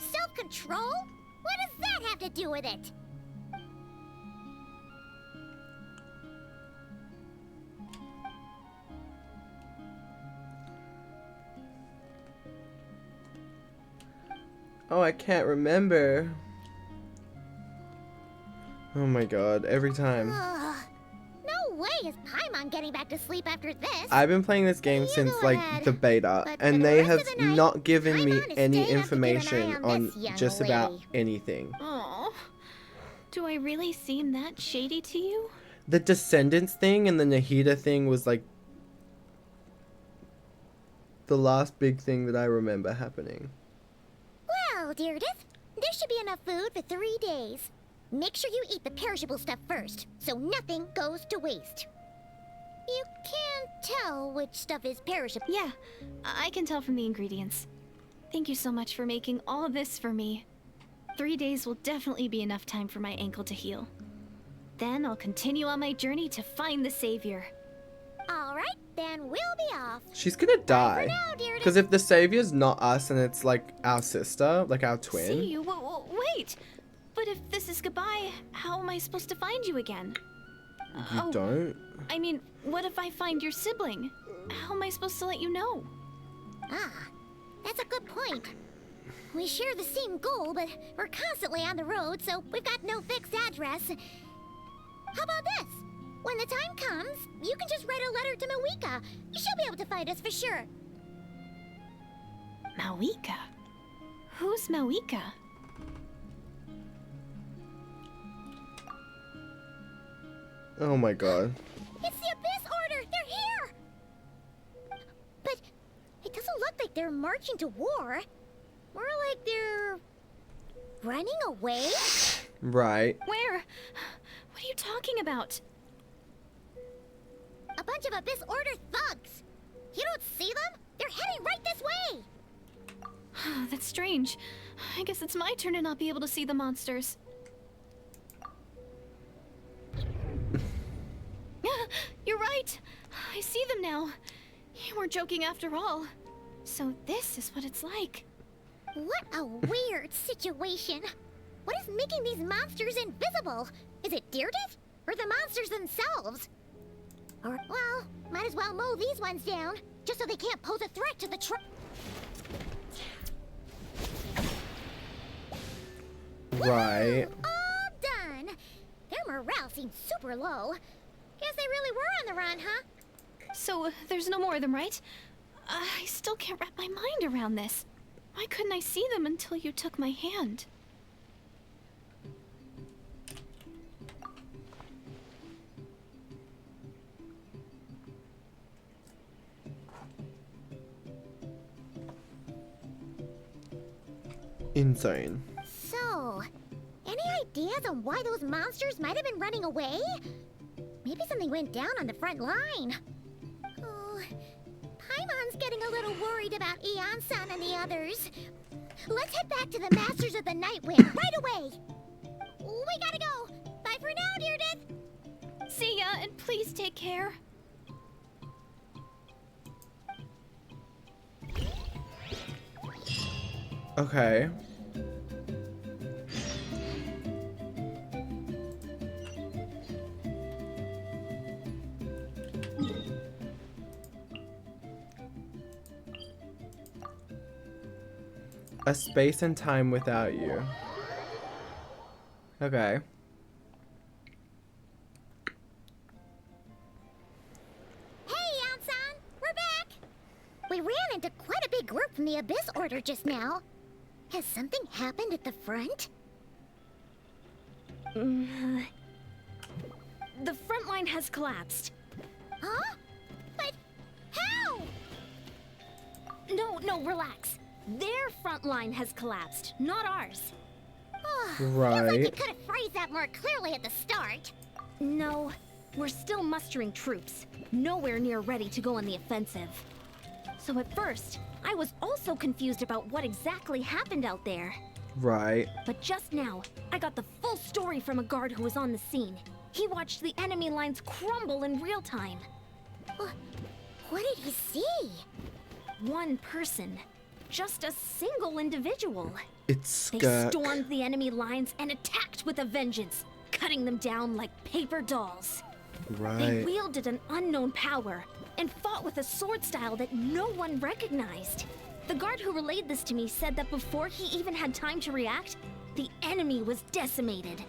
Self-control? What does that have to do with it? Oh, I can't remember. Oh my god, every time. No way is Paimon getting back to sleep after this. I've been playing this game You since go like ahead. the beta, But for and the they rest have of the night, not given me Paimon is any staying up to keep an eye information on on this young just about lady. anything. Oh, do I really seem that shady to you? The Descendants thing and the Nahida thing was like the last big thing that I remember happening. Well, Deirdith, there should be enough food for 3 days. Make sure you eat the perishable stuff first, so nothing goes to waste. You can't tell which stuff is perishable. Yeah, I can tell from the ingredients. Thank you so much for making all this for me. 3 days will definitely be enough time for my ankle to heal. Then I'll continue on my journey to find the savior. Alright, then we'll be off. She's gonna die. now, Deirdith. Because if the savior's not us and it's like our sister, like our See twin. you? Wait! But if this is goodbye, how am I supposed to find you again? You don't? I mean, what if I find your sibling? How am I supposed to let you know? Ah, that's a good point. We share the same goal, but we're constantly on the road, so we've got no fixed address. How about this? When the time comes, you can just write a letter to Mawika. She'll be able to find us for sure. Mawika? Who's Mawika? Oh my god. It's the Abyss Order! They're here! But it doesn't look like they're marching to war. More like they're running away? Right. Where? What are you talking about? A bunch of Abyss Order thugs! You don't see them? They're heading right this way! That's strange. I guess it's my turn to not be able to see the monsters. You're right. I see them now. You weren't joking after all. So this is what it's like. What a weird situation. What is making these monsters invisible? Is it Deerdet? Or the monsters themselves? Or, well, might as well mow these ones down, just so they can't pose a threat to the Right. All done. Their morale seems super low. Guess they really were on the run, huh? So there's no more of them, right? I still can't wrap my mind around this. Why couldn't I see them until you took my hand? Insane. So, any ideas on why those monsters might have been running away? Maybe something went down on the front line. Oh, Paimon's getting a little worried about Eon-san and the others. Let's head back to the Masters of the Nightwind right away. We gotta go. Bye for now, Deerdith. See ya, and please take care. Okay. A space and time without you. Okay. Hey, Eon-san, we're back. We ran into quite a big group from the Abyss Order just now. Has something happened at the front? The front line has collapsed. Huh? But how? No, relax. Their front line has collapsed, not ours. Feels like you Right. could have phrased that more clearly at the start. No, we're still mustering troops. Nowhere near ready to go on the offensive. So at first, I was also confused about what exactly happened out there. Right. But just now, I got the full story from a guard who was on the scene. He watched the enemy lines crumble in real time. What did he see? One person. Just a single individual. It's They Skirk. stormed the enemy lines and attacked with a vengeance, cutting them down like paper dolls. They Right. wielded an unknown power and fought with a sword style that no one recognized. The guard who relayed this to me said that before he even had time to react, the enemy was decimated.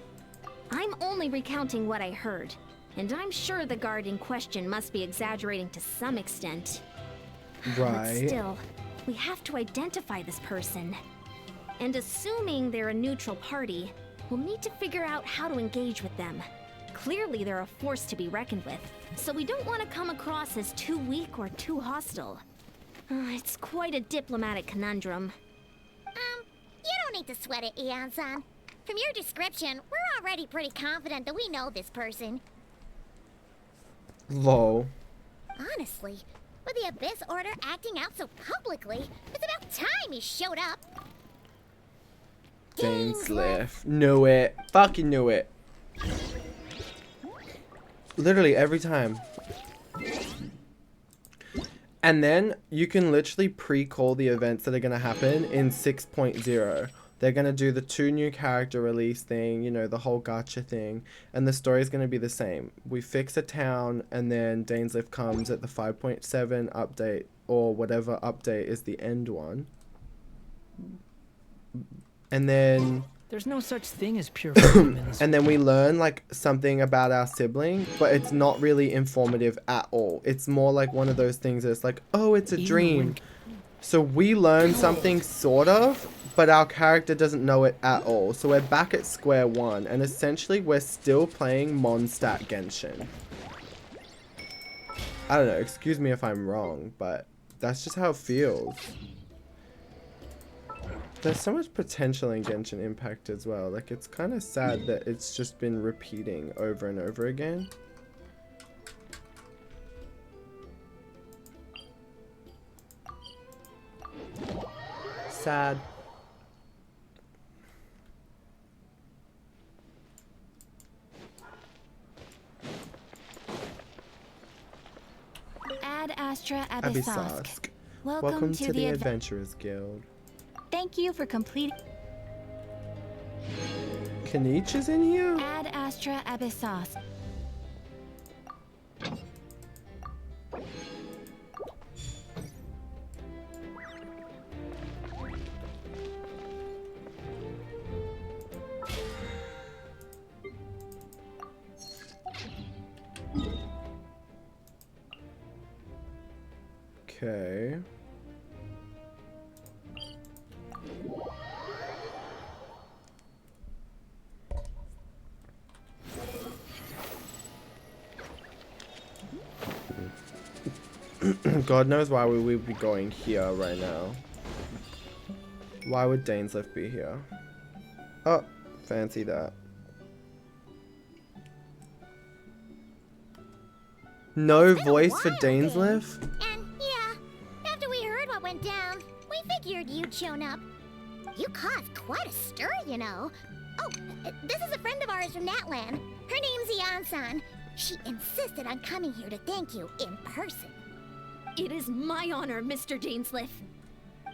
I'm only recounting what I heard, and I'm sure the guard in question must be exaggerating to some extent. But Right. still, we have to identify this person. And assuming they're a neutral party, we'll need to figure out how to engage with them. Clearly they're a force to be reckoned with, so we don't want to come across as too weak or too hostile. It's quite a diplomatic conundrum. You don't need to sweat it, Eon-san. From your description, we're already pretty confident that we know this person. Lol. Honestly, with the Abyss Order acting out so publicly, it's about time he showed up. Dainsleif. Knew it. Fucking knew it. Literally every time. And then you can literally pre-call the events that are going to happen in 6.0. They're going to do the 2 new character release thing, you know, the whole gacha thing. And the story is going to be the same. We fix a town and then Dainsleif comes at the 5.7 update or whatever update is the end one. And then There's no such thing as pure freedom in this. and then we learn like something about our sibling, but it's not really informative at all. It's more like one of those things that's like, oh, it's a dream. So we learn something sort of, but our character doesn't know it at all. So we're back at square one, and essentially we're still playing Mondstadt Genshin. I don't know, excuse me if I'm wrong, but that's just how it feels. There's so much potential in Genshin Impact as well. Like, it's kind of sad that it's just been repeating over and over again. Sad. Ad Astra Abyssosque. Abyssosque. Welcome to the Adventurers Guild. Thank you for completing. Kanich is in here? Ad Astra Abyssosque. Okay. God knows why we would be going here right now. Why would Dainsliff be here? Oh, fancy that. No voice for Dainsliff? And yeah, after we heard what went down, we figured you'd shown up. You caused quite a stir, you know. Oh, this is a friend of ours from Natlan. Her name's Ian-san. She insisted on coming here to thank you in person. It is my honor, Mr. Dainsliff.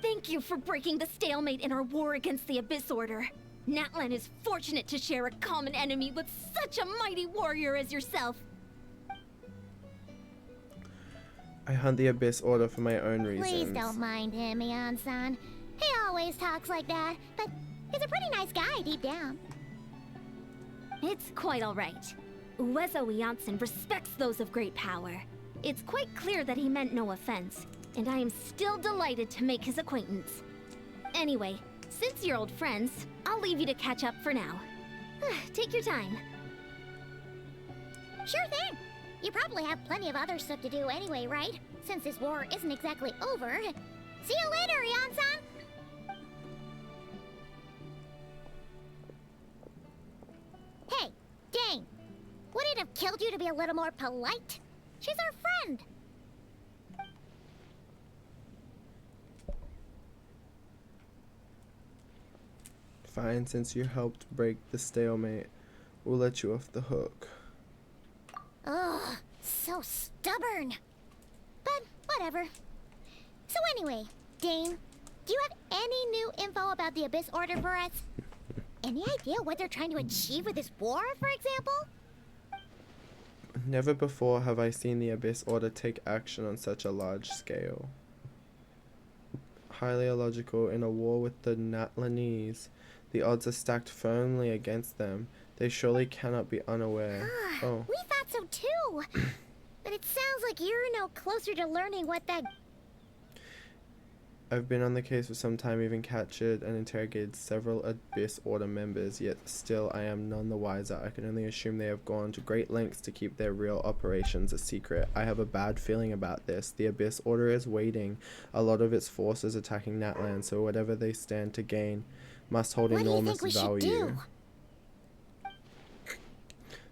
Thank you for breaking the stalemate in our war against the Abyss Order. Natlan is fortunate to share a common enemy with such a mighty warrior as yourself. I hunt the Abyss Order for my own reasons. Please don't mind him, Ian-san. He always talks like that, but he's a pretty nice guy deep down. It's quite all right. Uezo Janssen respects those of great power. It's quite clear that he meant no offense, and I am still delighted to make his acquaintance. Anyway, since you're old friends, I'll leave you to catch up for now. Take your time. Sure thing. You probably have plenty of other stuff to do anyway, right? Since this war isn't exactly over. See you later, Ian-san! Hey, Dane! Would it have killed you to be a little more polite? She's our friend! Fine, since you helped break the stalemate, we'll let you off the hook. Ugh, so stubborn. But whatever. So anyway, Dane, do you have any new info about the Abyss Order for us? Any idea what they're trying to achieve with this war, for example? Never before have I seen the Abyss Order take action on such a large scale. Highly illogical. In a war with the Natlanese, the odds are stacked firmly against them. They surely cannot be unaware. Oh. We thought so too! But it sounds like you're no closer to learning what that... I've been on the case for some time, even captured and interrogated several Abyss Order members, yet still I am none the wiser. I can only assume they have gone to great lengths to keep their real operations a secret. I have a bad feeling about this. The Abyss Order is waiting. A lot of its forces attacking Natlan, so whatever they stand to gain must hold enormous value.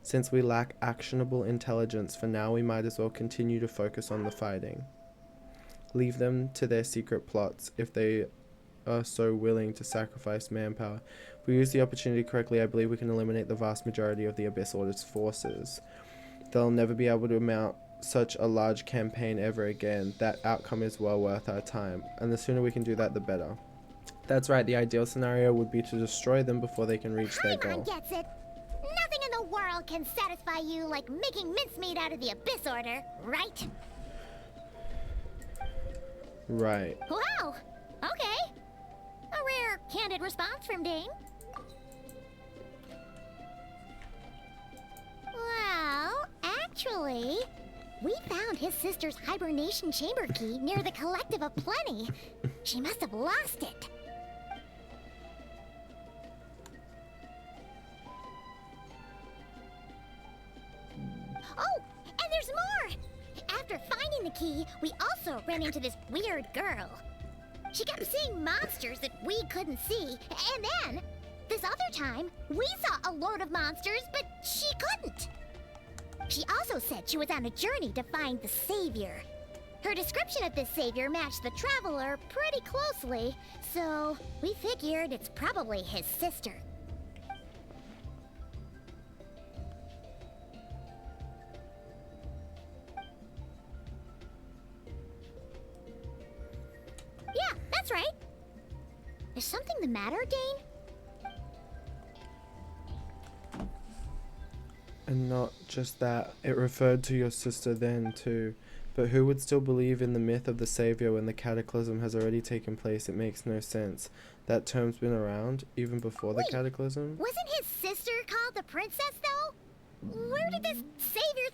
Since we lack actionable intelligence, for now we might as well continue to focus on the fighting. Leave them to their secret plots if they are so willing to sacrifice manpower. If we use the opportunity correctly, I believe we can eliminate the vast majority of the Abyss Order's forces. They'll never be able to mount such a large campaign ever again. That outcome is well worth our time, and the sooner we can do that, the better. That's right, the ideal scenario would be to destroy them before they can reach their goal. Paimon gets it. Nothing in the world can satisfy you like making mincemeat out of the Abyss Order, right? Right. Wow. Okay. A rare Candid response from Dane. Well, actually, we found his sister's hibernation chamber key near the Collective of Plenty. She must have lost it. Oh, and there's more! After finding the key, we also ran into this weird girl. She kept seeing monsters that we couldn't see, and then, this other time, we saw a load of monsters, but she couldn't. She also said she was on a journey to find the Savior. Her description of this Savior matched the Traveler pretty closely, so we figured it's probably his sister. Yeah, that's right. Is something the matter, Dane? And not just that, it referred to your sister then too. But who would still believe in the myth of the Savior when the cataclysm has already taken place? It makes no sense. That term's been around even before the cataclysm. Wasn't his sister called the Princess, though? Where did this Savior...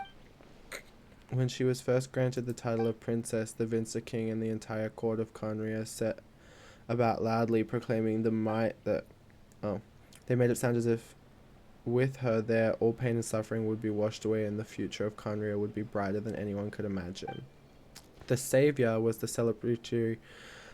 When she was first granted the title of Princess, the Vinster King and the entire court of Conria set about loudly proclaiming the might that... Oh. They made it sound as if with her there, all pain and suffering would be washed away and the future of Conria would be brighter than anyone could imagine. The Savior was the celebratory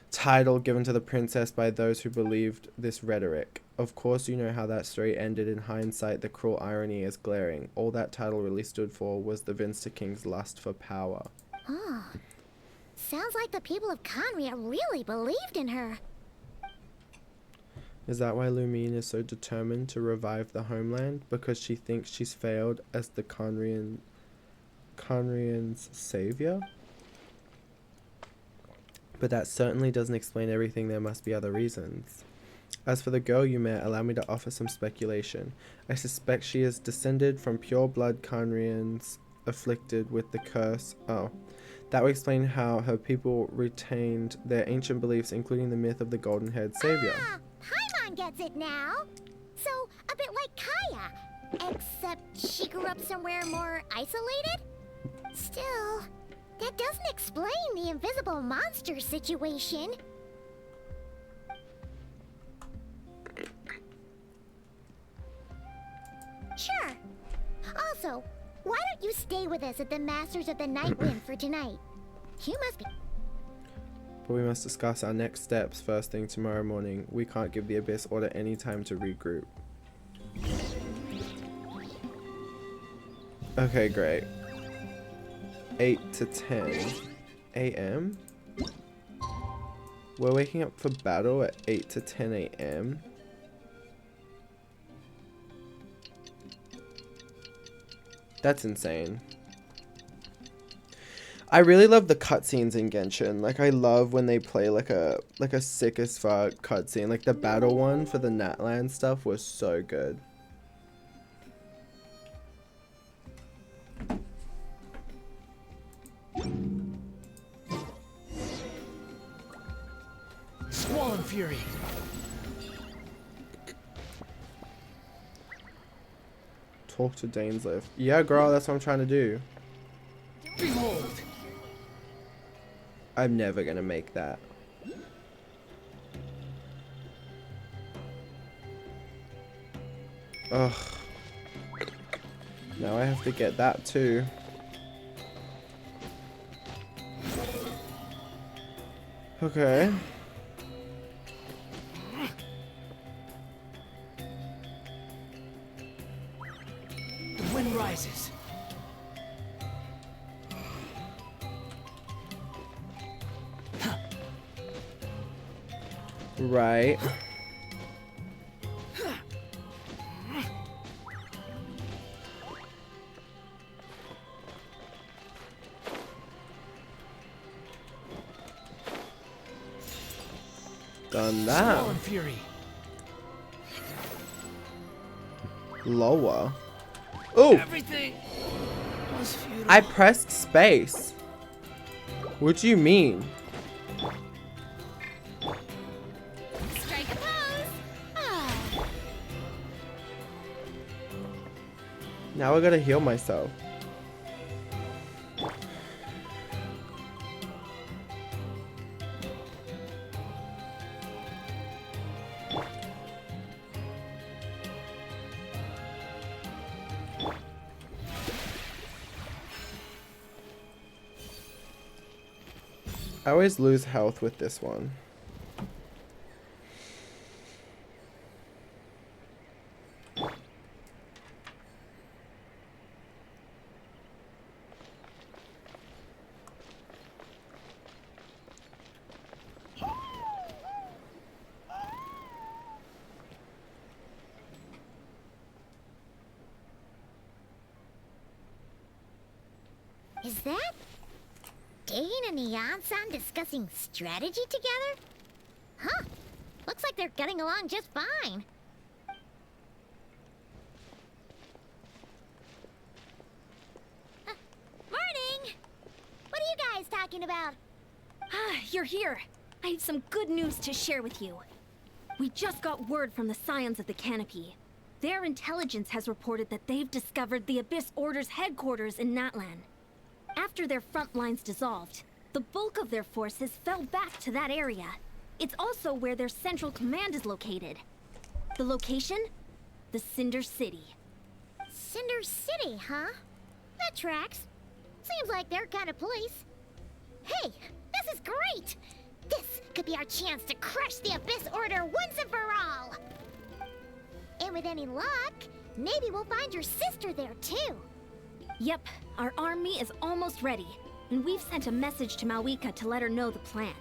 title given to the princess by those who believed this rhetoric. Of course, you know how that story ended. In hindsight, the cruel irony is glaring. All that title really stood for was the Vinster King's lust for power. Oh. Sounds like the people of Conria really believed in her. Is that why Lumine is so determined to revive the homeland? Because she thinks she's failed as the Conrian's savior? But that certainly doesn't explain everything. There must be other reasons. As for the girl you met, allow me to offer some speculation. I suspect she is descended from pure blood Conrians afflicted with the curse. Oh. That would explain how her people retained their ancient beliefs, including the myth of the golden-haired savior. Ah, Paimon gets it now. So, a bit like Kaya, except she grew up somewhere more isolated? Still, that doesn't explain the invisible monster situation. Sure. Also, why don't you stay with us at the Masters of the Night Wind for tonight? You must be... But we must discuss our next steps first thing tomorrow morning. We can't give the Abyss Order any time to regroup. Okay, great. 8 to 10 a.m. We're waking up for battle at 8 to 10 a.m. That's insane. I really love the cutscenes in Genshin. Like, I love when they play like a sick as fuck cutscene. Like the battle one for the Natland stuff was so good. Swollen Fury. Talk to Dainslift. Yeah, girl, that's what I'm trying to do. Behold. I'm never gonna make that. Ugh. Now I have to get that too. Okay. The wind rises. Right. Done that. Swollen Fury. Lower. Oh! Everything was futile. I pressed space. What do you mean? Strike a pose. Now I gotta heal myself. I always lose health with this one. Is that Dane and Eon-san discussing strategy together? Huh. Looks like they're getting along just fine. Morning! What are you guys talking about? Ah, you're here. I have some good news to share with you. We just got word from the Scions of the Canopy. Their intelligence has reported that they've discovered the Abyss Order's headquarters in Natlan. After their front lines dissolved, the bulk of their forces fell back to that area. It's also where their central command is located. The location? The Cinder City. Cinder City, huh? That tracks. Seems like their kind of place. Hey, this is great! This could be our chance to crush the Abyss Order once and for all! And with any luck, maybe we'll find your sister there too. Yep, our army is almost ready, and we've sent a message to Mawika to let her know the plan.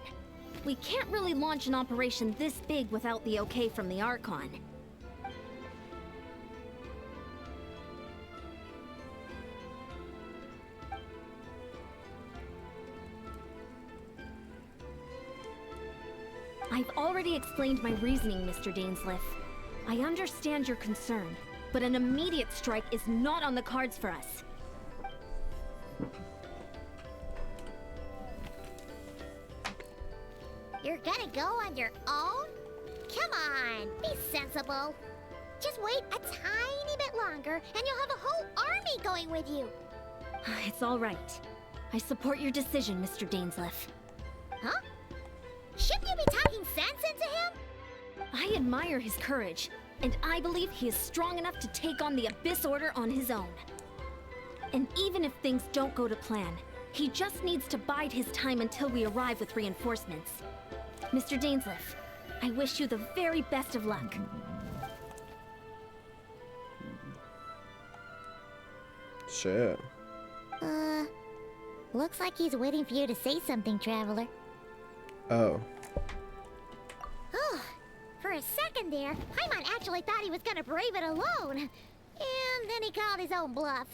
We can't really launch an operation this big without the okay from the Archon. I've already explained my reasoning, Mr. Dainsleif. I understand your concern, but an immediate strike is not on the cards for us. You're gonna go on your own? Come on, be sensible. Just wait a tiny bit longer, and you'll have a whole army going with you. It's all right. I support your decision, Mr. Dainsleif. Huh? Shouldn't you be talking sense into him? I admire his courage, and I believe he is strong enough to take on the Abyss Order on his own. And even if things don't go to plan, he just needs to bide his time until we arrive with reinforcements. Mr. Dainsleif, I wish you the very best of luck. Shit. Looks like he's waiting for you to say something, Traveler. Oh. Oh, for a second there, Paimon actually thought he was gonna brave it alone. And then he called his own bluff.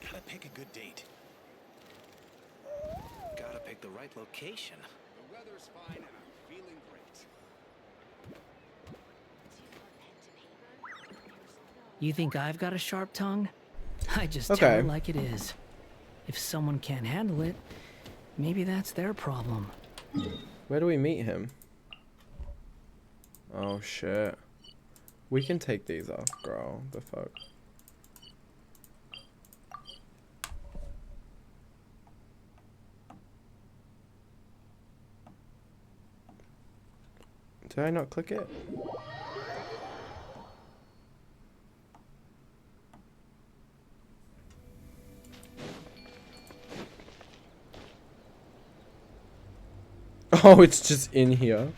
Gotta pick a good date. Gotta pick the right location. The weather's fine and I'm feeling great. You think I've got a sharp tongue? I just Okay. tell it like it is. If someone can't handle it, maybe that's their problem. Where do we meet him? Oh shit. We can take these off, girl. The fuck. Did I not click it? Oh, it's just in here.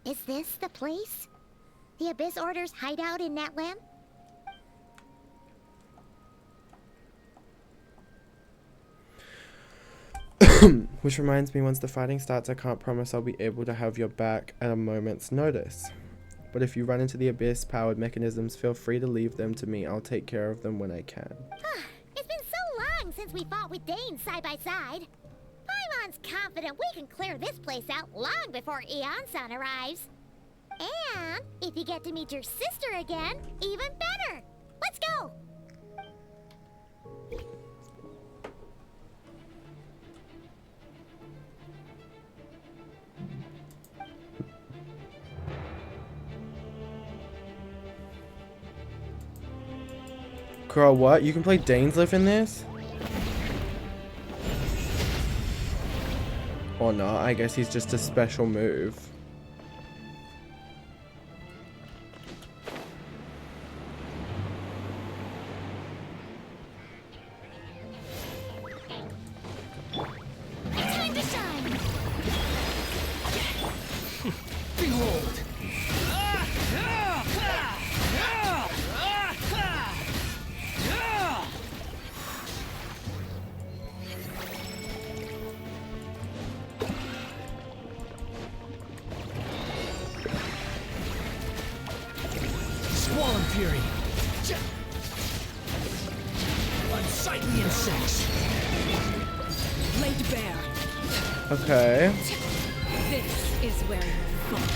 Is this the place? The Abyss Order's hideout in Natlan? Which reminds me, once the fighting starts, I can't promise I'll be able to have your back at a moment's notice. But if you run into the Abyss-powered mechanisms, feel free to leave them to me. I'll take care of them when I can. It's been so long since we fought with Dane side by side. Paimon's confident we can clear this place out long before Eon-san arrives. And if you get to meet your sister again, even better. Let's go. Girl, what? You can play Dainsliff in this? Or not? I guess he's just a special move. Time to shine. Behold! Swarm Fury! Unsightly insects! Laid bare! Okay. This is where you fall.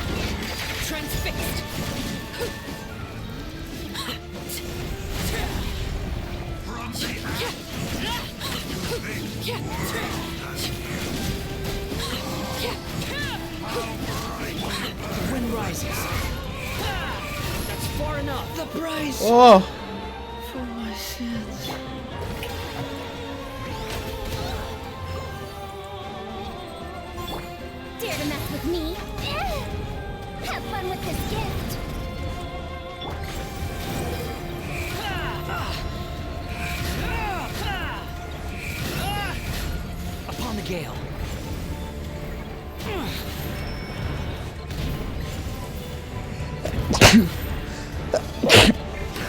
Transfixed. The wind rises. That's far enough. The price Oh! for my sins. Dare to mess with me? Have fun with this gift. Upon the gale.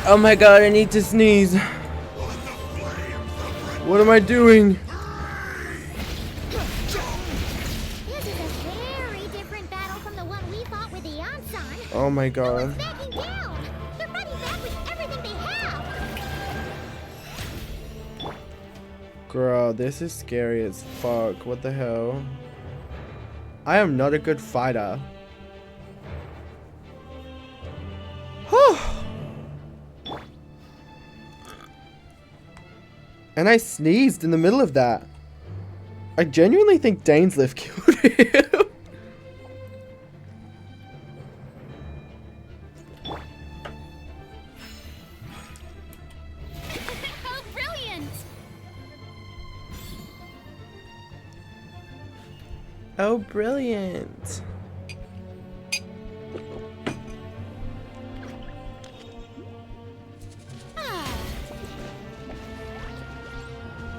Oh my god, I need to sneeze. What am I doing? This is a very different battle from the one we fought with the Ansan. Oh my god. Backing down. They're fighting back with everything they have. Girl, this is scary as fuck. What the hell? I am not a good fighter. And I sneezed in the middle of that. I genuinely think Dainsliff killed him. How brilliant! Oh, brilliant.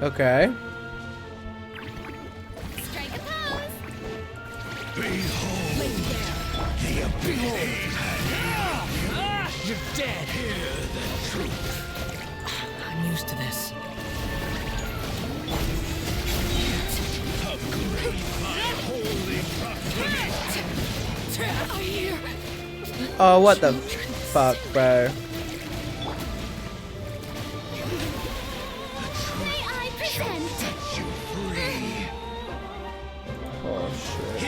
Okay. Strike a pose. You're dead. I'm used to this. Oh, what the fuck, bro? May I present? Oh shit.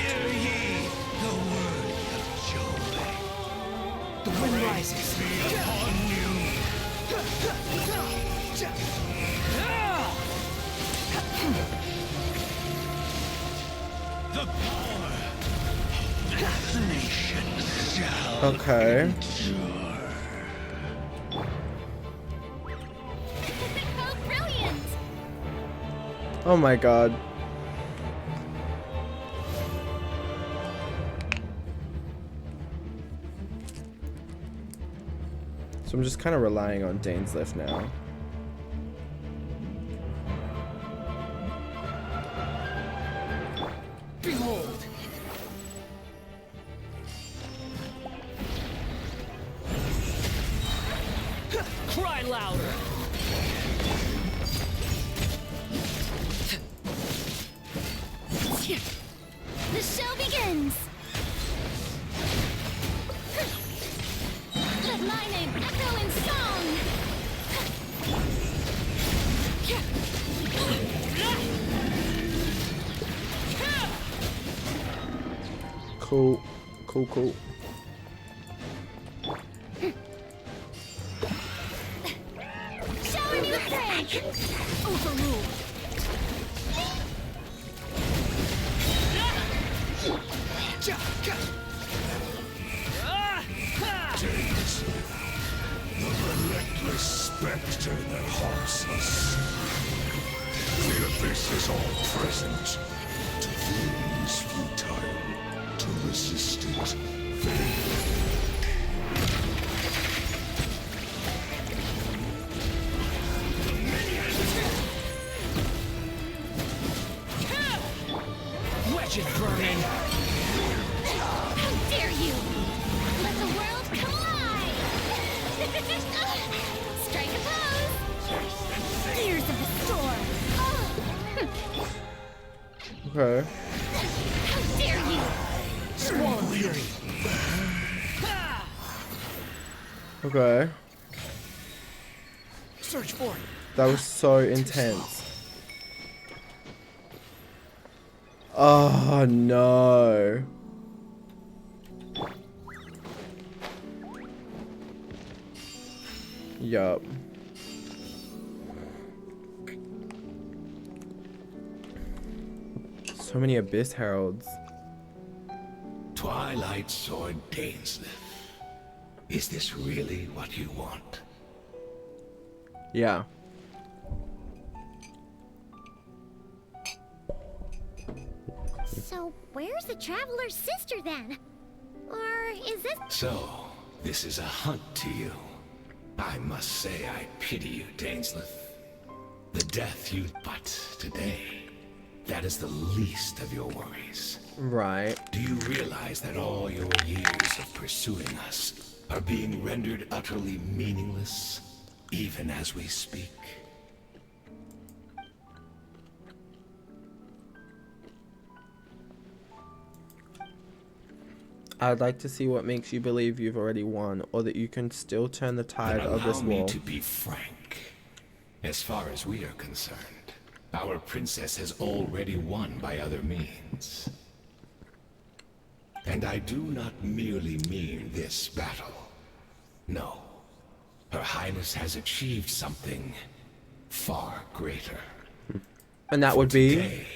The wind rises. Okay. How brilliant! Oh my god. So I'm just kind of relying on Dainsliff now. Behold. Cry louder. The show begins! Let my name echo in song! Cool. Cool, cool. Overruled. Days. The relentless specter that haunts us. The abyss is all present. To flee is futile. To resist it, vain. Wedges burning. How dare you! Let the world collide! Strike a pose! Gears of the storm! Okay. How dare you! Swallow fury. Okay. Search for it. That was so intense. Oh no. Yup. So many Abyss Heralds. Twilight Sword Dainsleif. Is this really what you want? Yeah. So, where's the Traveler's sister then? Or is this... So, this is a hunt to you. I must say I pity you, Dainsleif. The death you... But today, that is the least of your worries. Right. Do you realize that all your years of pursuing us are being rendered utterly meaningless, even as we speak? I'd like to see what makes you believe you've already won, or that you can still turn the tide of this Allow me war. to be frank. As far as we are concerned, our princess has already won by other means. And I do not merely mean this battle. No. Her Highness has achieved something far greater. And that would be? Today,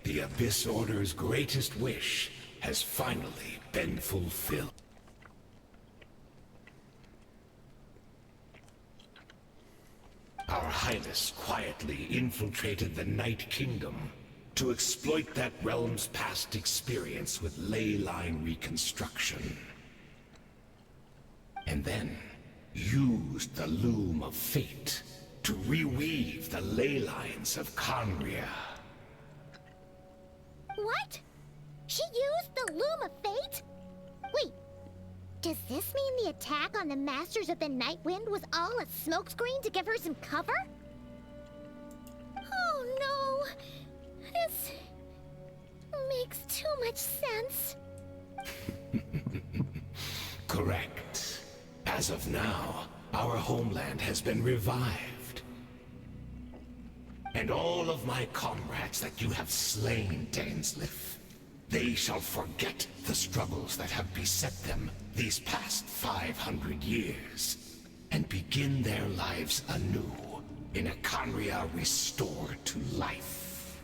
the Abyss Order's greatest wish has finally been fulfilled. Our Highness quietly infiltrated the Night Kingdom to exploit that realm's past experience with ley line reconstruction. And then used the Loom of Fate to reweave the ley lines of Conria. What? She used the Loom of Fate? Wait, does this mean the attack on the Masters of the Night Wind was all a smokescreen to give her some cover? Oh no! This makes too much sense. Correct. As of now, our homeland has been revived. And all of my comrades that you have slain, Dainsleif, they shall forget the struggles that have beset them these past 500 years, and begin their lives anew in a Conria restored to life.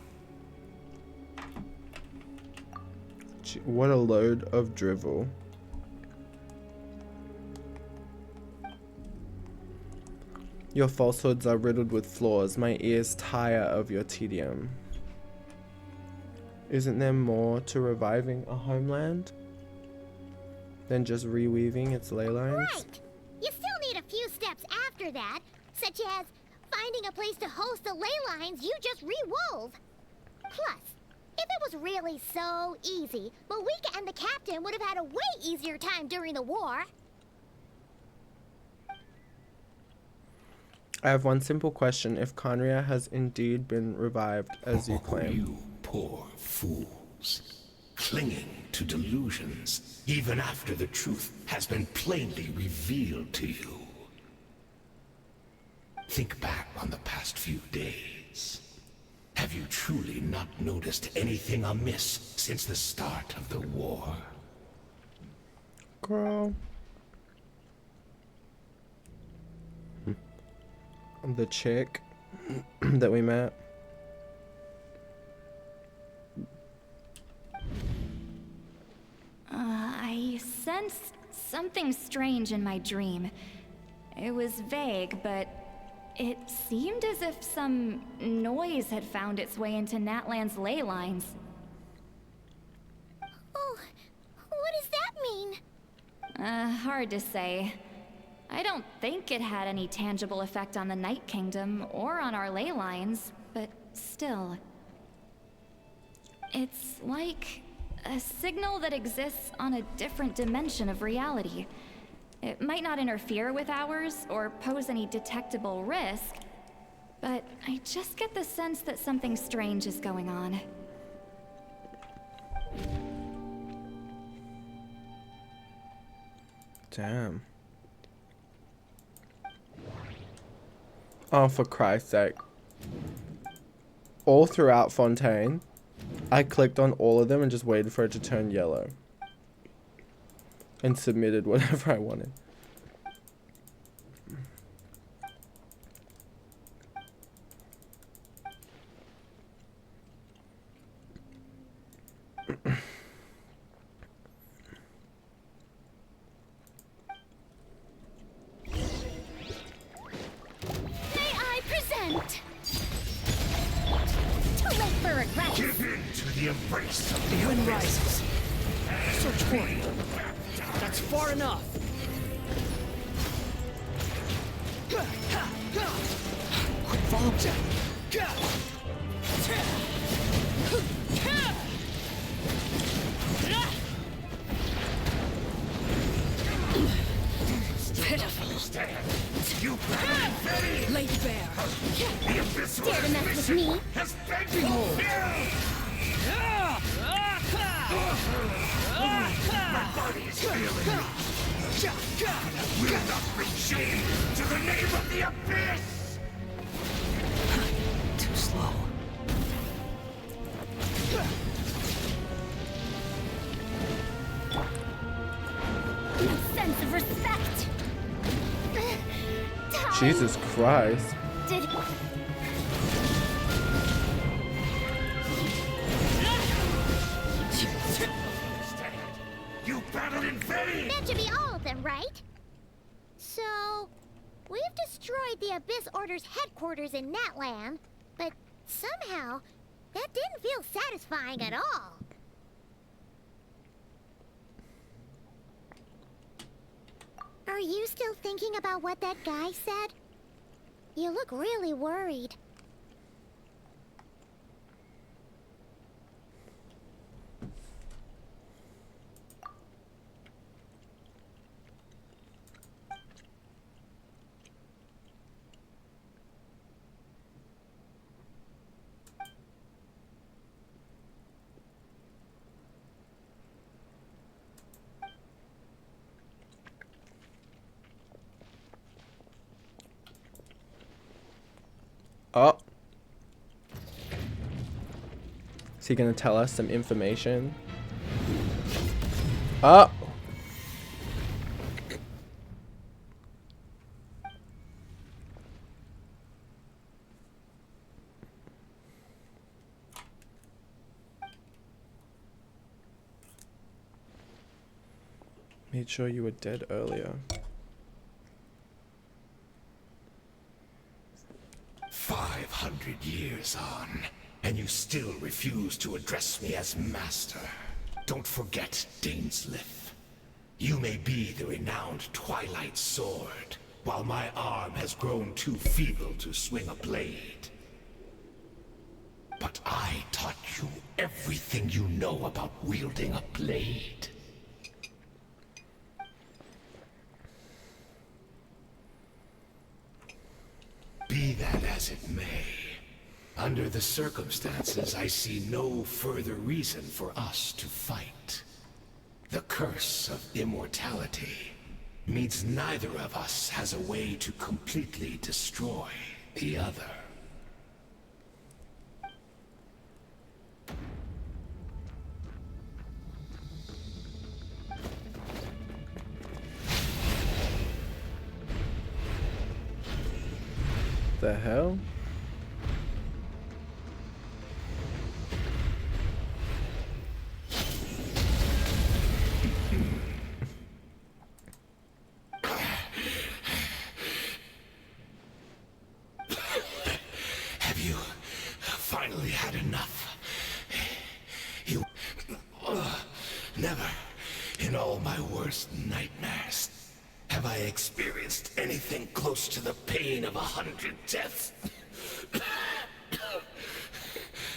What a load of drivel. Your falsehoods are riddled with flaws. My ears tire of your tedium. Isn't there more to reviving a homeland than just reweaving its ley lines? Right! You still need a few steps after that, such as finding a place to host the ley lines you just re-wove. Plus, if it was really so easy, Moika and the captain would have had a way easier time during the war. I have one simple question. If Conria has indeed been revived, as you claim. You poor fools, clinging to delusions, even after the truth has been plainly revealed to you. Think back on the past few days. Have you truly not noticed anything amiss since the start of the war? Girl. The chick. that we met. I sensed something strange in my dream. It was vague, but it seemed as if some noise had found its way into Natlan's ley lines. Oh, what does that mean? Hard to say. I don't think it had any tangible effect on the Night Kingdom or on our ley lines, but still. It's like a signal that exists on a different dimension of reality. It might not interfere with ours or pose any detectable risk, but I just get the sense that something strange is going on. Damn. Oh, for Christ's sake. All throughout Fontaine, I clicked on all of them and just waited for it to turn yellow. And submitted whatever I wanted. May I present? Too late for regret. Give in to the embrace of The wind rises. Search for it. That's far enough. Quick follow. Pitiful. You very Laid bare. the abyss Dare to mess with me? has been fulfilled. My body is feeling. Will not bring shame to the name of the abyss. Too slow. A sense of respect. Jesus Christ. Did You battled in vain. that should be all of them, right? So, we've destroyed the Abyss Order's headquarters in Natlan, but somehow that didn't feel satisfying at all. Are you still thinking about what that guy said? You look really worried. Oh. Is he gonna tell us some information? Oh. Made sure you were dead earlier. 500 years on, and you still refuse to address me as master. Don't forget, Daneslith. You may be the renowned Twilight Sword, while my arm has grown too feeble to swing a blade. But I taught you everything you know about wielding a blade. Be that as it may, under the circumstances, I see no further reason for us to fight. The curse of immortality means neither of us has a way to completely destroy the other. The hell? In all my worst nightmares, have I experienced anything close to the pain of 100 deaths?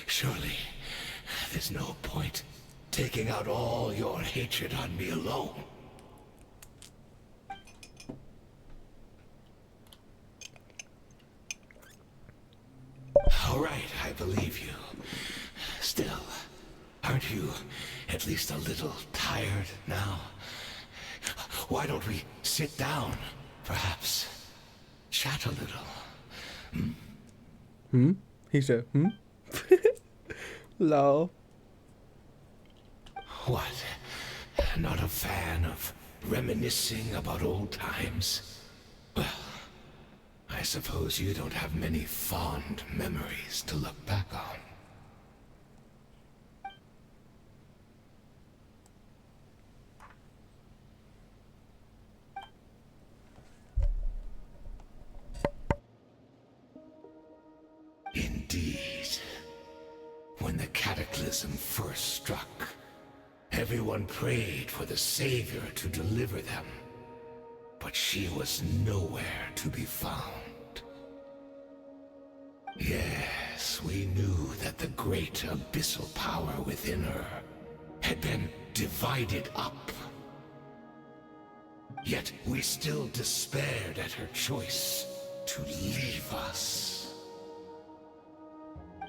Surely, there's no point taking out all your hatred on me alone. All right, I believe you. Still, aren't you at least a little tired now? Why don't we sit down, perhaps? Chat a little. He said, Lol. What? Not a fan of reminiscing about old times? Well, I suppose you don't have many fond memories to look back on. Indeed. When the cataclysm first struck, everyone prayed for the Savior to deliver them. But she was nowhere to be found. Yes, we knew that the great abyssal power within her had been divided up. Yet we still despaired at her choice to leave us.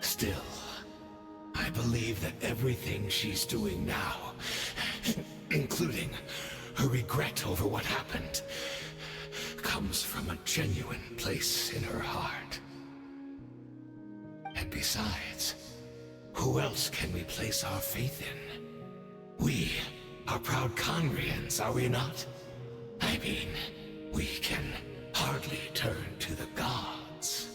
Still, I believe that everything she's doing now, including her regret over what happened, comes from a genuine place in her heart. And besides, who else can we place our faith in? We are proud Conrians, are we not? I mean, we can hardly turn to the gods.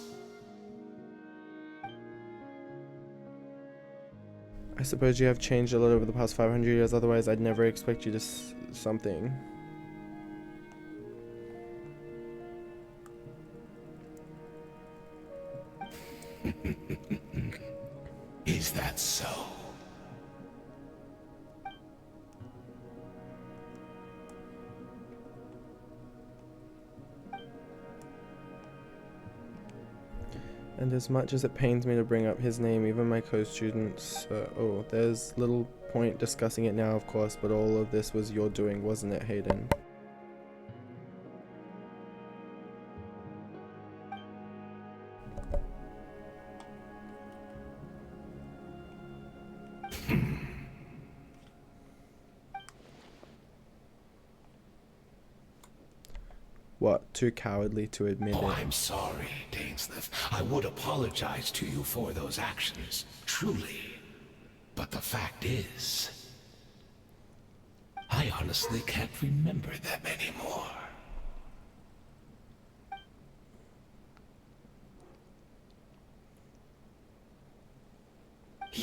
I suppose you have changed a lot over the past 500 years, otherwise I'd never expect you to something. Is that so? And as much as it pains me to bring up his name, even my co-students, there's little point discussing it now, of course, but all of this was your doing, wasn't it, Hayden? What? Too cowardly to admit it. I'm sorry, Dainsleif. I would apologize to you for those actions, truly. But the fact is, I honestly can't remember them anymore.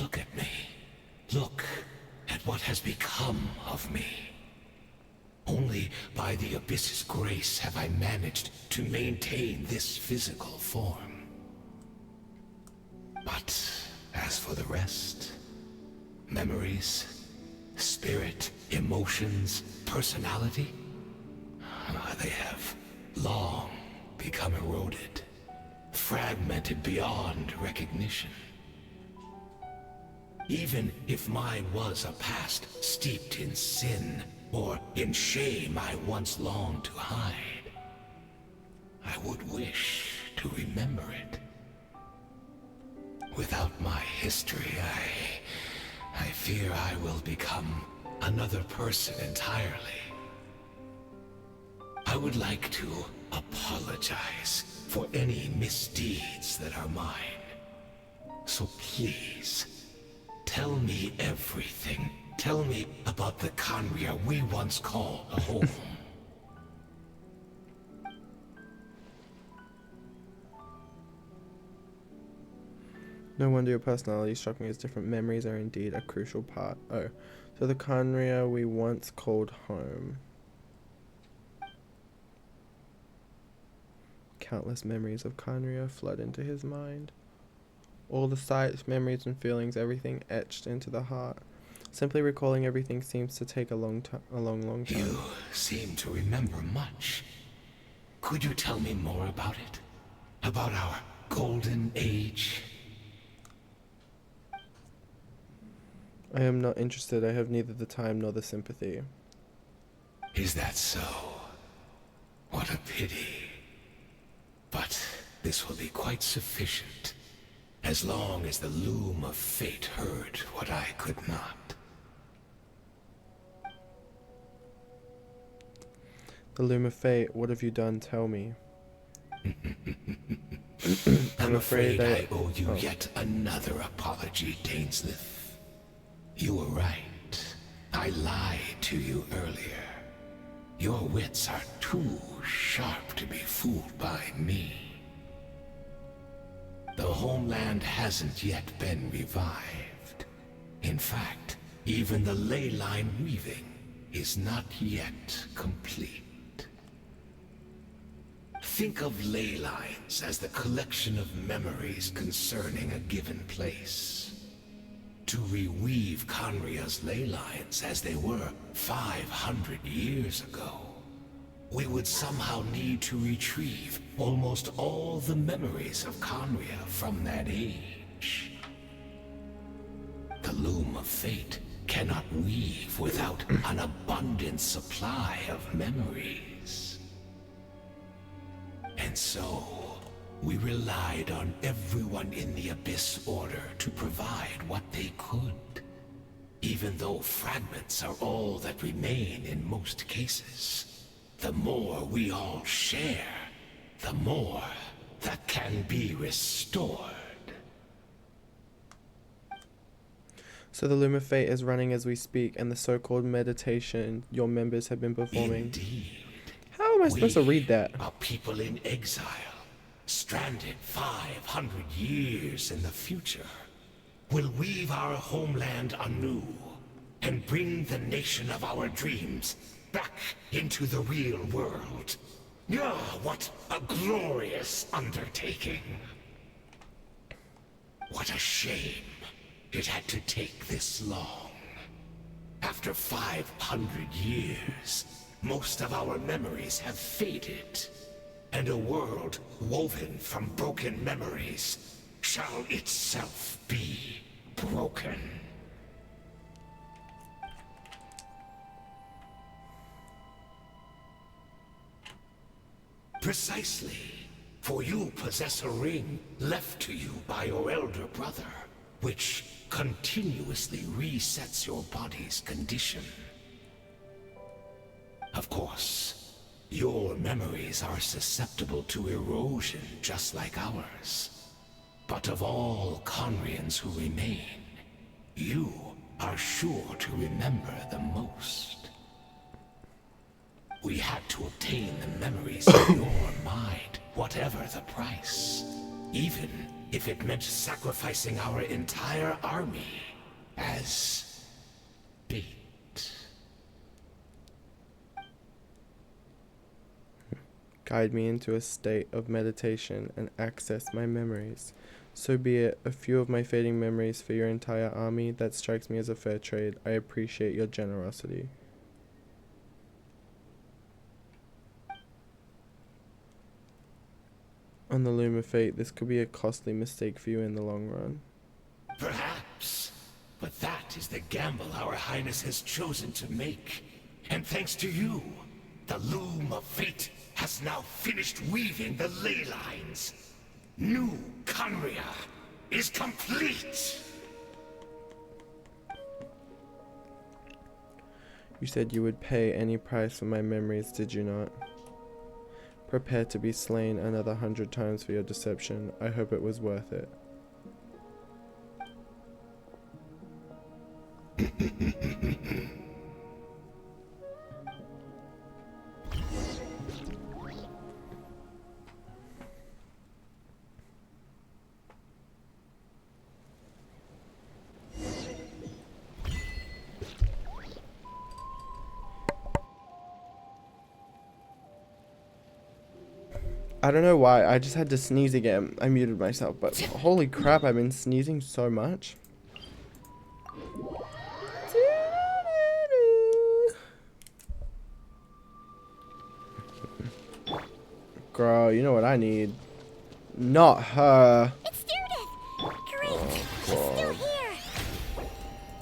Look at me. Look at what has become of me. Only by the Abyss's grace have I managed to maintain this physical form. But as for the rest, memories, spirit, emotions, personality, they have long become eroded, fragmented beyond recognition. Even if mine was a past steeped in sin, or in shame I once longed to hide, I would wish to remember it. Without my history, I fear I will become another person entirely. I would like to apologize for any misdeeds that are mine. So please, tell me everything. Tell me about the Conria we once called home. No wonder your personality struck me as different. Memories are indeed a crucial part. Oh, so the Conria we once called home. Countless memories of Conria flood into his mind. All the sights, memories, and feelings, everything etched into the heart. Simply recalling everything seems to take a long time. You seem to remember much. Could you tell me more about it? About our golden age? I am not interested. I have neither the time nor the sympathy. Is that so? What a pity. But this will be quite sufficient, as long as the loom of fate heard what I could not. The loom of fate, what have you done? Tell me. I'm afraid I owe you yet another apology, Dainsleif. You were right. I lied to you earlier. Your wits are too sharp to be fooled by me. The homeland hasn't yet been revived. In fact, even the ley line weaving is not yet complete. Think of ley lines as the collection of memories concerning a given place. To reweave Conria's ley lines as they were 500 years ago, we would somehow need to retrieve almost all the memories of Conria from that age. The loom of fate cannot weave without an abundant supply of memories. And so, we relied on everyone in the Abyss Order to provide what they could, even though fragments are all that remain in most cases. The more we all share, the more that can be restored. So the loom of fate is running as we speak, and the so-called meditation your members have been performing. Indeed. How am I supposed to read that? Are people in exile, stranded 500 years in the future, will weave our homeland anew and bring the nation of our dreams back into the real world. Ah, what a glorious undertaking. What a shame it had to take this long. After 500 years, most of our memories have faded, and a world woven from broken memories shall itself be broken. Precisely, for you possess a ring left to you by your elder brother, which continuously resets your body's condition. Of course, your memories are susceptible to erosion just like ours. But of all Conrians who remain, you are sure to remember the most. We had to obtain the memories of your mind, whatever the price. Even if it meant sacrificing our entire army as bait. Guide me into a state of meditation and access my memories. So be it. A few of my fading memories for your entire army, that strikes me as a fair trade. I appreciate your generosity. On the loom of fate, this could be a costly mistake for you in the long run. Perhaps. But that is the gamble our Highness has chosen to make. And thanks to you, the loom of fate has now finished weaving the ley lines. New Conria is complete! You said you would pay any price for my memories, did you not? Prepare to be slain another 100 times for your deception. I hope it was worth it. I don't know why, I just had to sneeze again. I muted myself, but holy crap, I've been sneezing so much. Girl, you know what I need? Not her. It's Judith! Great! Oh, She's still God. here!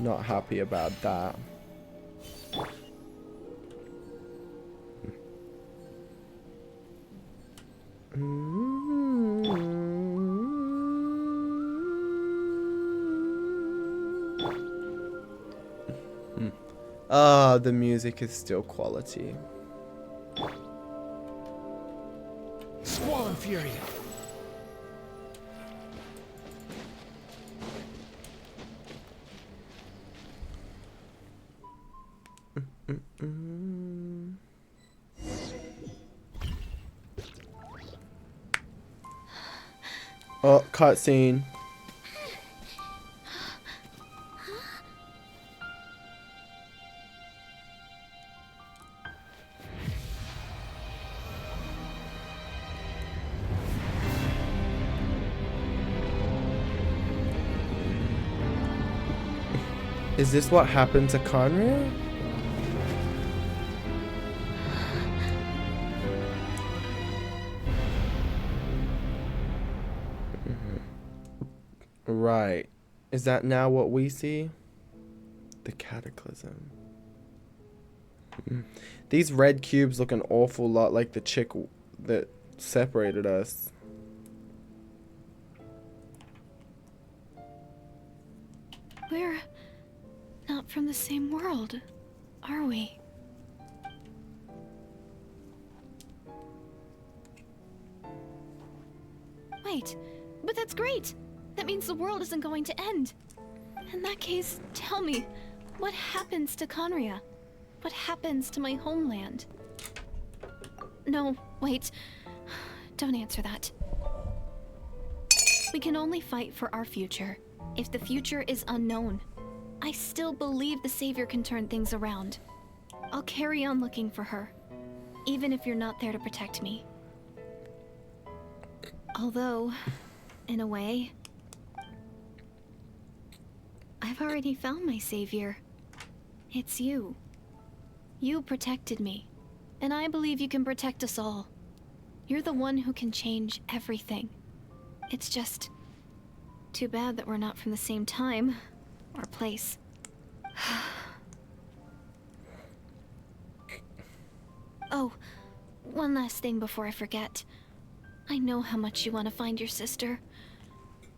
Not happy about that. Ah, the music is still quality. Squall and Fury. Oh, cutscene. Is this what happened to Conrad? Right. Is that now what we see? The cataclysm. These red cubes look an awful lot like the chick that separated us. We're not from the same world, are we? Wait, but that's great! That means the world isn't going to end. In that case, tell me, what happens to Conria? What happens to my homeland? No, wait. Don't answer that. We can only fight for our future. If the future is unknown, I still believe the Savior can turn things around. I'll carry on looking for her, even if you're not there to protect me. Although, in a way, I've already found my Savior. It's you. You protected me, and I believe you can protect us all. You're the one who can change everything. It's just too bad that we're not from the same time or place. Oh, one last thing before I forget. I know how much you want to find your sister.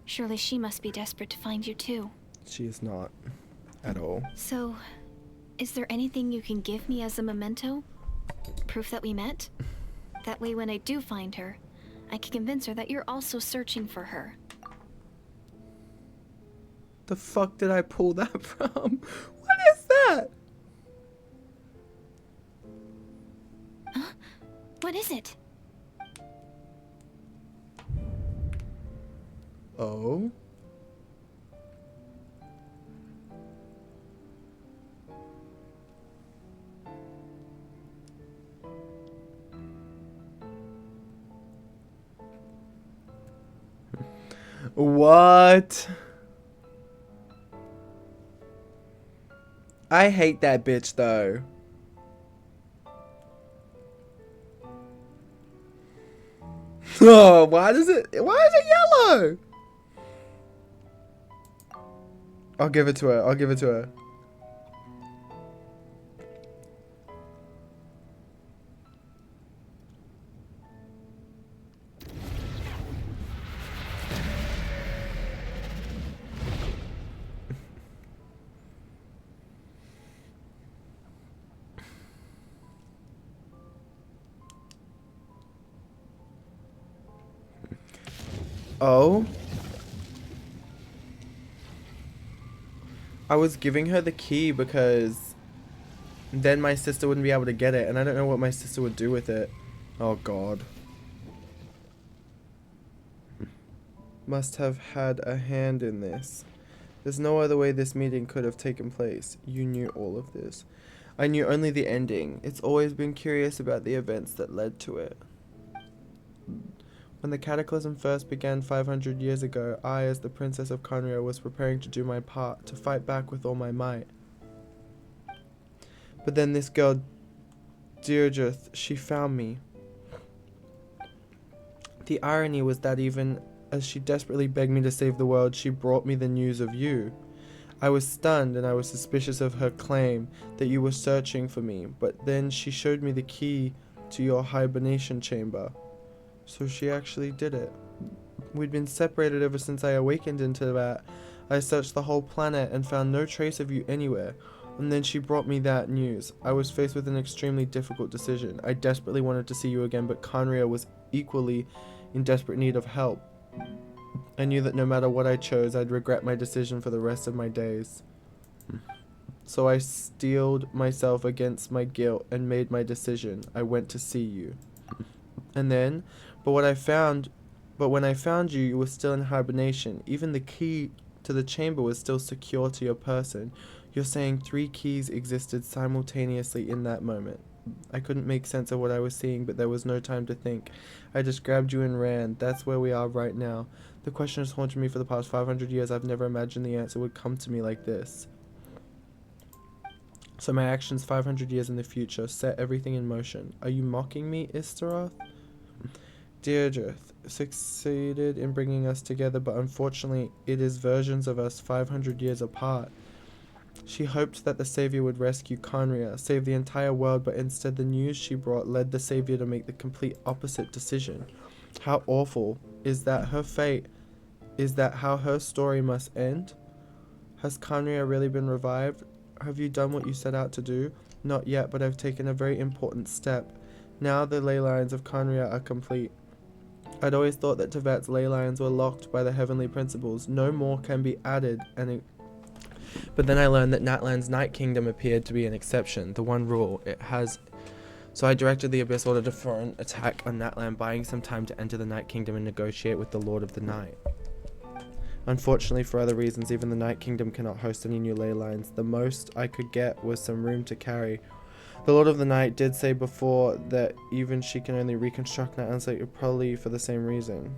Surely she must be desperate to find you too. She is not at all. So, is there anything you can give me as a memento? Proof that we met? That way when I do find her, I can convince her that you're also searching for her. The fuck did I pull that from? What is that? Huh? What is it? Oh? What? I hate that bitch though. Oh, why is it yellow? I'll give it to her. I'll give it to her. Oh? I was giving her the key because then my sister wouldn't be able to get it, and I don't know what my sister would do with it. Oh god. Must have had a hand in this. There's no other way this meeting could have taken place. You knew all of this. I knew only the ending. It's always been curious about the events that led to it. When the cataclysm first began 500 years ago, I, as the Princess of Conria, was preparing to do my part, to fight back with all my might. But then this girl, Deirdre, she found me. The irony was that even as she desperately begged me to save the world, she brought me the news of you. I was stunned and I was suspicious of her claim that you were searching for me, but then she showed me the key to your hibernation chamber. So she actually did it. We'd been separated ever since I awakened into that. I searched the whole planet and found no trace of you anywhere. And then she brought me that news. I was faced with an extremely difficult decision. I desperately wanted to see you again, but Conria was equally in desperate need of help. I knew that no matter what I chose, I'd regret my decision for the rest of my days. So I steeled myself against my guilt and made my decision. I went to see you. And then, when I found you, you were still in hibernation. Even the key to the chamber was still secure to your person. You're saying 3 keys existed simultaneously in that moment. I couldn't make sense of what I was seeing, but there was no time to think. I just grabbed you and ran. That's where we are right now. The question has haunted me for the past 500 years. I've never imagined the answer would come to me like this. So my actions 500 years in the future set everything in motion. Are you mocking me, Istaroth? Deirdre succeeded in bringing us together, but unfortunately it is versions of us 500 years apart. She hoped that the Savior would rescue Conria, save the entire world, but instead the news she brought led the Savior to make the complete opposite decision. How awful. Is that her fate? Is that how her story must end? Has Conria really been revived? Have you done what you set out to do? Not yet, but I've taken a very important step. Now the ley lines of Conria are complete. I'd always thought that Teyvat's ley lines were locked by the heavenly principles. No more can be added, but then I learned that Natlan's Night Kingdom appeared to be an exception, the one rule it has. So I directed the Abyss Order for an attack on Natlan, buying some time to enter the Night Kingdom and negotiate with the Lord of the Night. Unfortunately, for other reasons, even the Night Kingdom cannot host any new ley lines. The most I could get was some room to carry. The Lord of the Night did say before that even she can only reconstruct Natlan's Lake, probably for the same reason.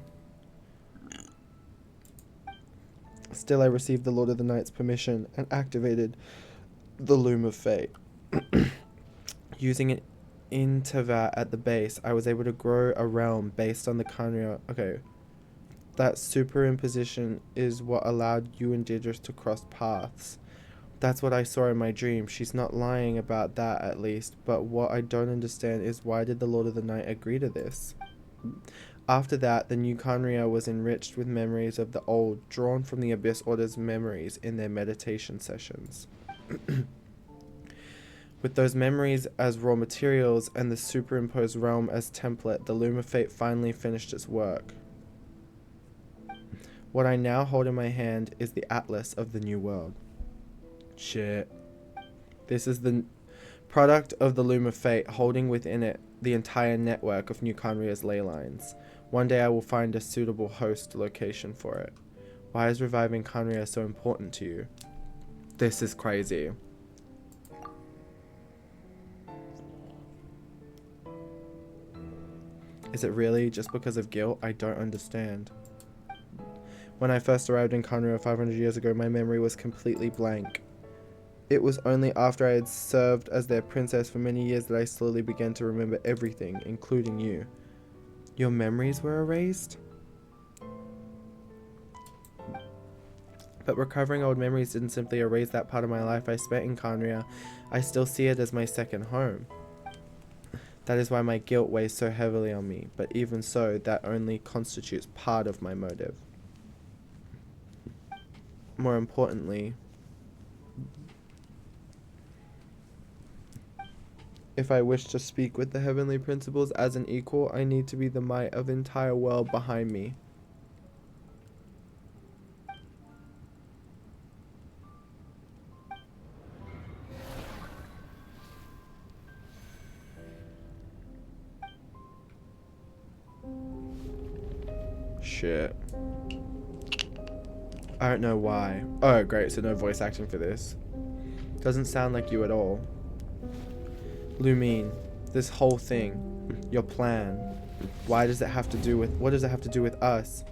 Still, I received the Lord of the Night's permission and activated the Loom of Fate. Using it in Teyvat at the base, I was able to grow a realm based on the Conria. Okay. That superimposition is what allowed you and Deirdre to cross paths. That's what I saw in my dream. She's not lying about that, at least. But what I don't understand is, why did the Lord of the Night agree to this? After that, the new Conria was enriched with memories of the old, drawn from the Abyss Order's memories in their meditation sessions. With those memories as raw materials and the superimposed realm as template, the Loom of Fate finally finished its work. What I now hold in my hand is the Atlas of the New World. Shit. This is the product of the Loom of Fate, holding within it the entire network of New Conria's ley lines. One day I will find a suitable host location for it. Why is reviving Conria so important to you? This is crazy. Is it really just because of guilt? I don't understand. When I first arrived in Conria 500 years ago, my memory was completely blank. It was only after I had served as their princess for many years that I slowly began to remember everything, including you. Your memories were erased? But recovering old memories didn't simply erase that part of my life I spent in Conria. I still see it as my second home. That is why my guilt weighs so heavily on me, but even so, that only constitutes part of my motive. More importantly, if I wish to speak with the heavenly principles as an equal, I need to be the might of the entire world behind me. Shit. I don't know why. Oh, great, so no voice acting for this. Doesn't sound like you at all. Lumine, this whole thing, your plan, what does it have to do with us?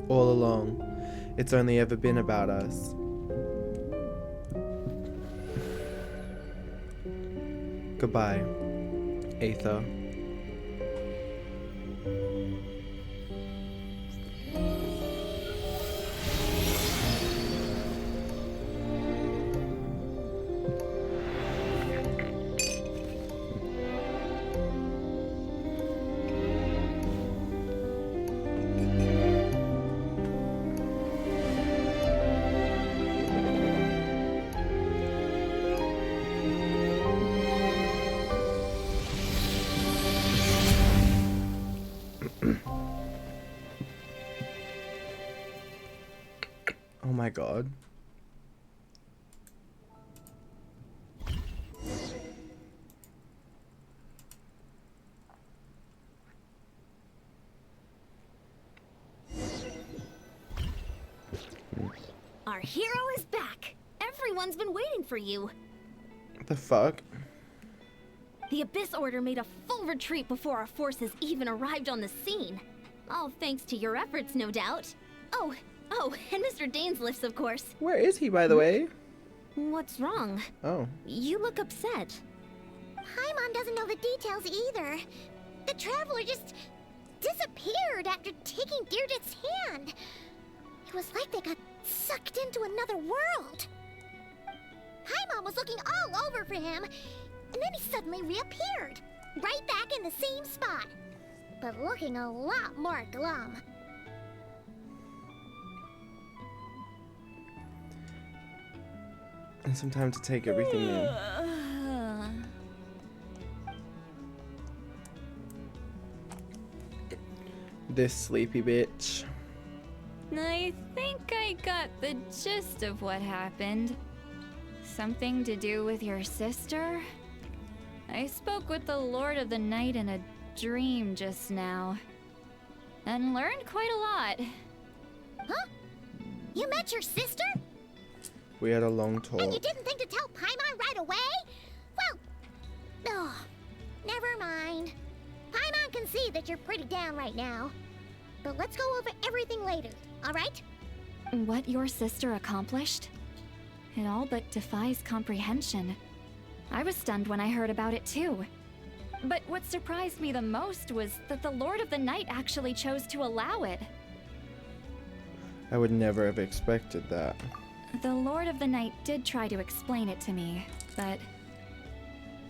All along, it's only ever been about us. Goodbye, Aether. Oh my god. Our hero is back. Everyone's been waiting for you. What the fuck? The Abyss Order made a full retreat before our forces even arrived on the scene. All thanks to your efforts, no doubt. Oh, and Mr. Dainsliff's, of course. Where is he, by the way? What's wrong? Oh. You look upset. Paimon doesn't know the details either. The Traveler just disappeared after taking Deirdre's hand. It was like they got sucked into another world. Paimon was looking all over for him, and then he suddenly reappeared, right back in the same spot, but looking a lot more glum. And some time to take everything in. This sleepy bitch. I think I got the gist of what happened. Something to do with your sister? I spoke with the Lord of the Night in a dream just now, and learned quite a lot. Huh? You met your sister? We had a long talk. And you didn't think to tell Paimon right away? Well, oh, never mind. Paimon can see that you're pretty down right now. But let's go over everything later, alright? What your sister accomplished? It all but defies comprehension. I was stunned when I heard about it too. But what surprised me the most was that the Lord of the Night actually chose to allow it. I would never have expected that. The Lord of the Night did try to explain it to me, but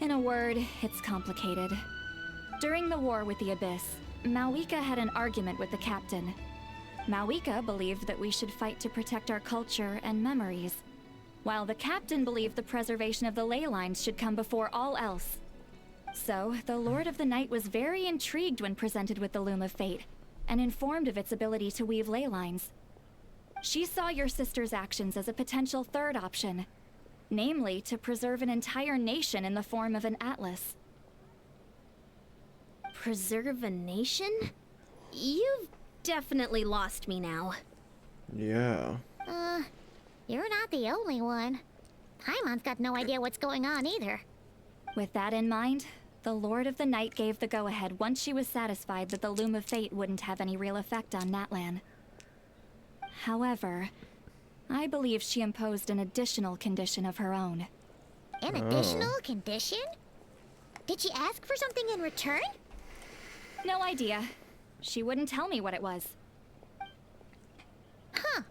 in a word, it's complicated. During the war with the Abyss, Malwika had an argument with the captain. Malwika believed that we should fight to protect our culture and memories, while the captain believed the preservation of the ley lines should come before all else. So, the Lord of the Night was very intrigued when presented with the Loom of Fate, and informed of its ability to weave ley lines. She saw your sister's actions as a potential third option, namely to preserve an entire nation in the form of an atlas. Preserve a nation? You've definitely lost me now. Yeah. You're not the only one. Paimon's got no idea what's going on either. With that in mind, the Lord of the Night gave the go-ahead once she was satisfied that the Loom of Fate wouldn't have any real effect on Natlan. However, I believe she imposed an additional condition of her own. An additional condition? Did she ask for something in return? No idea. She wouldn't tell me what it was. Huh.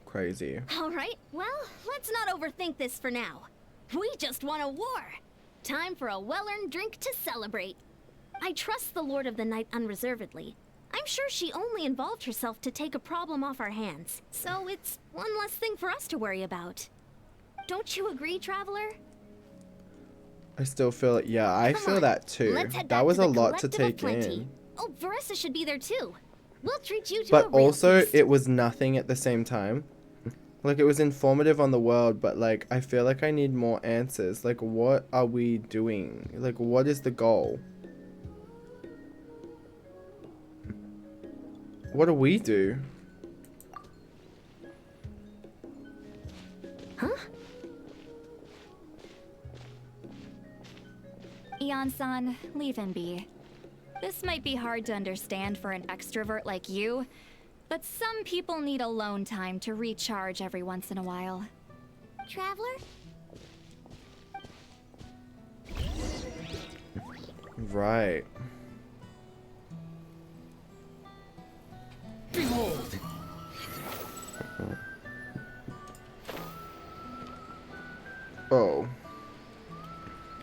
Crazy. Alright, well, let's not overthink this for now. We just won a war. Time for a well-earned drink to celebrate. I trust the Lord of the Night unreservedly. I'm sure she only involved herself to take a problem off our hands, so it's one less thing for us to worry about. Don't you agree, Traveler? I still feel it. Yeah, I Come feel on, that too. let's head That back was to a the lot to Collective of take Plenty. in. Oh, Varessa should be there too. We'll treat you to a But real also, feast. it was nothing at the same time. Like, it was informative on the world, but, like, I feel like I need more answers. Like, what are we doing? Like, what is the goal? What do we do? Huh? Eon-san, leave him be. This might be hard to understand for an extrovert like you, but some people need alone time to recharge every once in a while. Traveler? Right. Behold! Oh.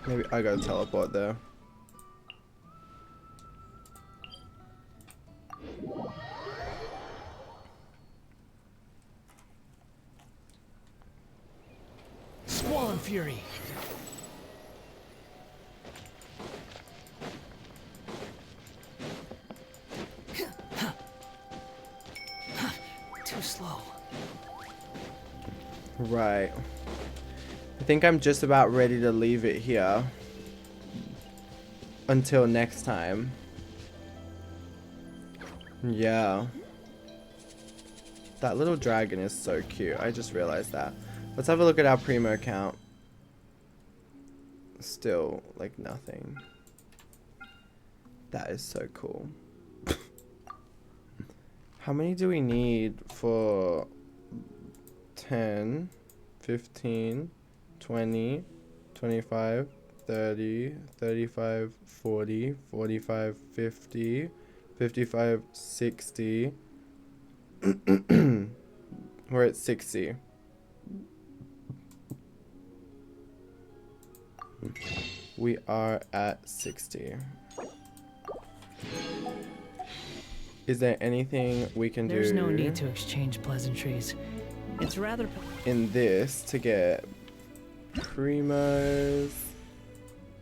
Maybe I gotta teleport there. Squall Fury. Too slow. Right. I think I'm just about ready to leave it here. Until next time. Yeah. That little dragon is so cute. I just realized that. Let's have a look at our Primo count. Still, like, nothing. That is so cool. How many do we need for 10, 15, 20, 25, 30, 35, 40, 45, 50, 55, 60. We're at 60. We are at 60. Is there anything we can do? There's no need to exchange pleasantries. It's rather in this to get primos.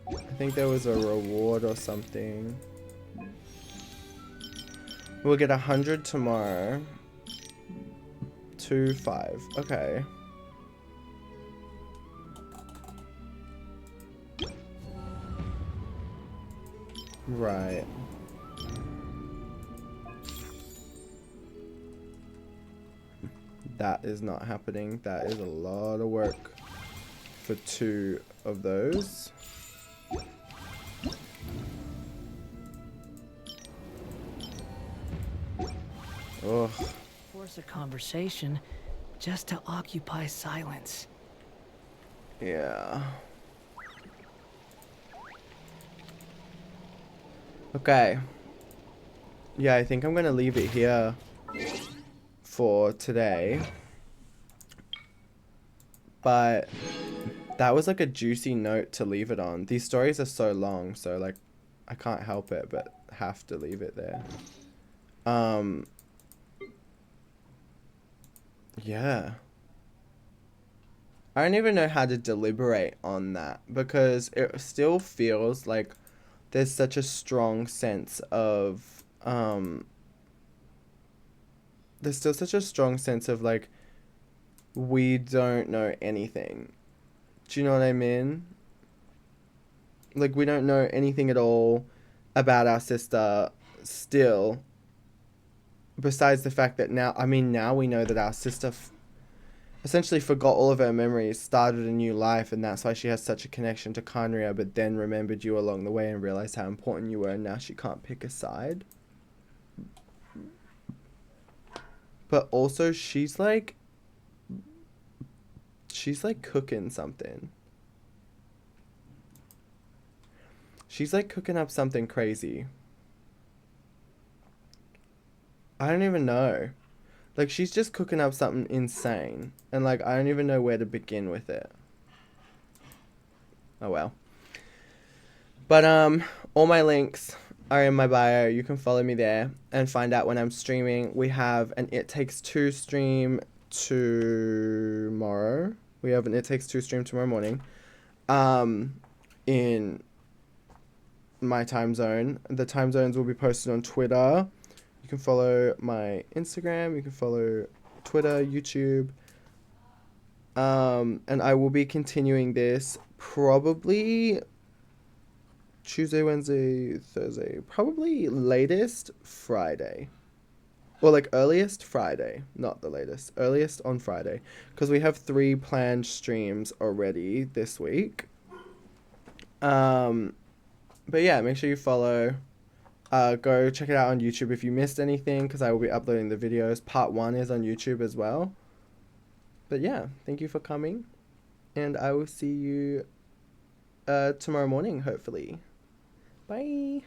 I think there was a reward or something. We'll get 100 tomorrow. 2-5. Okay. Right. That is not happening. That is a lot of work for 2 of those. Ugh. force a conversation just to occupy silence. Yeah. Okay. Yeah, I think I'm gonna leave it here for today. But that was like a juicy note to leave it on. These stories are so long, so like I can't help it but have to leave it there. Yeah. I don't even know how to deliberate on that because it still feels like there's such a strong sense of there's still such a strong sense of like we don't know anything. Do you know what I mean? Like we don't know anything at all about our sister still, besides the fact that now we know that our sister essentially forgot all of her memories, started a new life, and that's why she has such a connection to Khaenri'ah, but then remembered you along the way and realized how important you were, and now she can't pick a side. But also she's like cooking something. She's like cooking up something crazy. I don't even know. Like she's just cooking up something insane. And like I don't even know where to begin with it. Oh well. But all my links are in my bio. You can follow me there and find out when I'm streaming. We have an It Takes Two stream tomorrow. We have an It Takes Two stream tomorrow morning. In my time zone. The time zones will be posted on Twitter. You can follow my Instagram. You can follow Twitter, YouTube. And I will be continuing this probably Tuesday, Wednesday, Thursday. Probably latest Friday. Or like earliest Friday. Not the latest. Earliest on Friday. Because we have 3 planned streams already this week. But yeah, make sure you follow. Go check it out on YouTube if you missed anything, because I will be uploading the videos. Part 1 is on YouTube as well. But yeah, thank you for coming. And I will see you tomorrow morning, hopefully. Bye.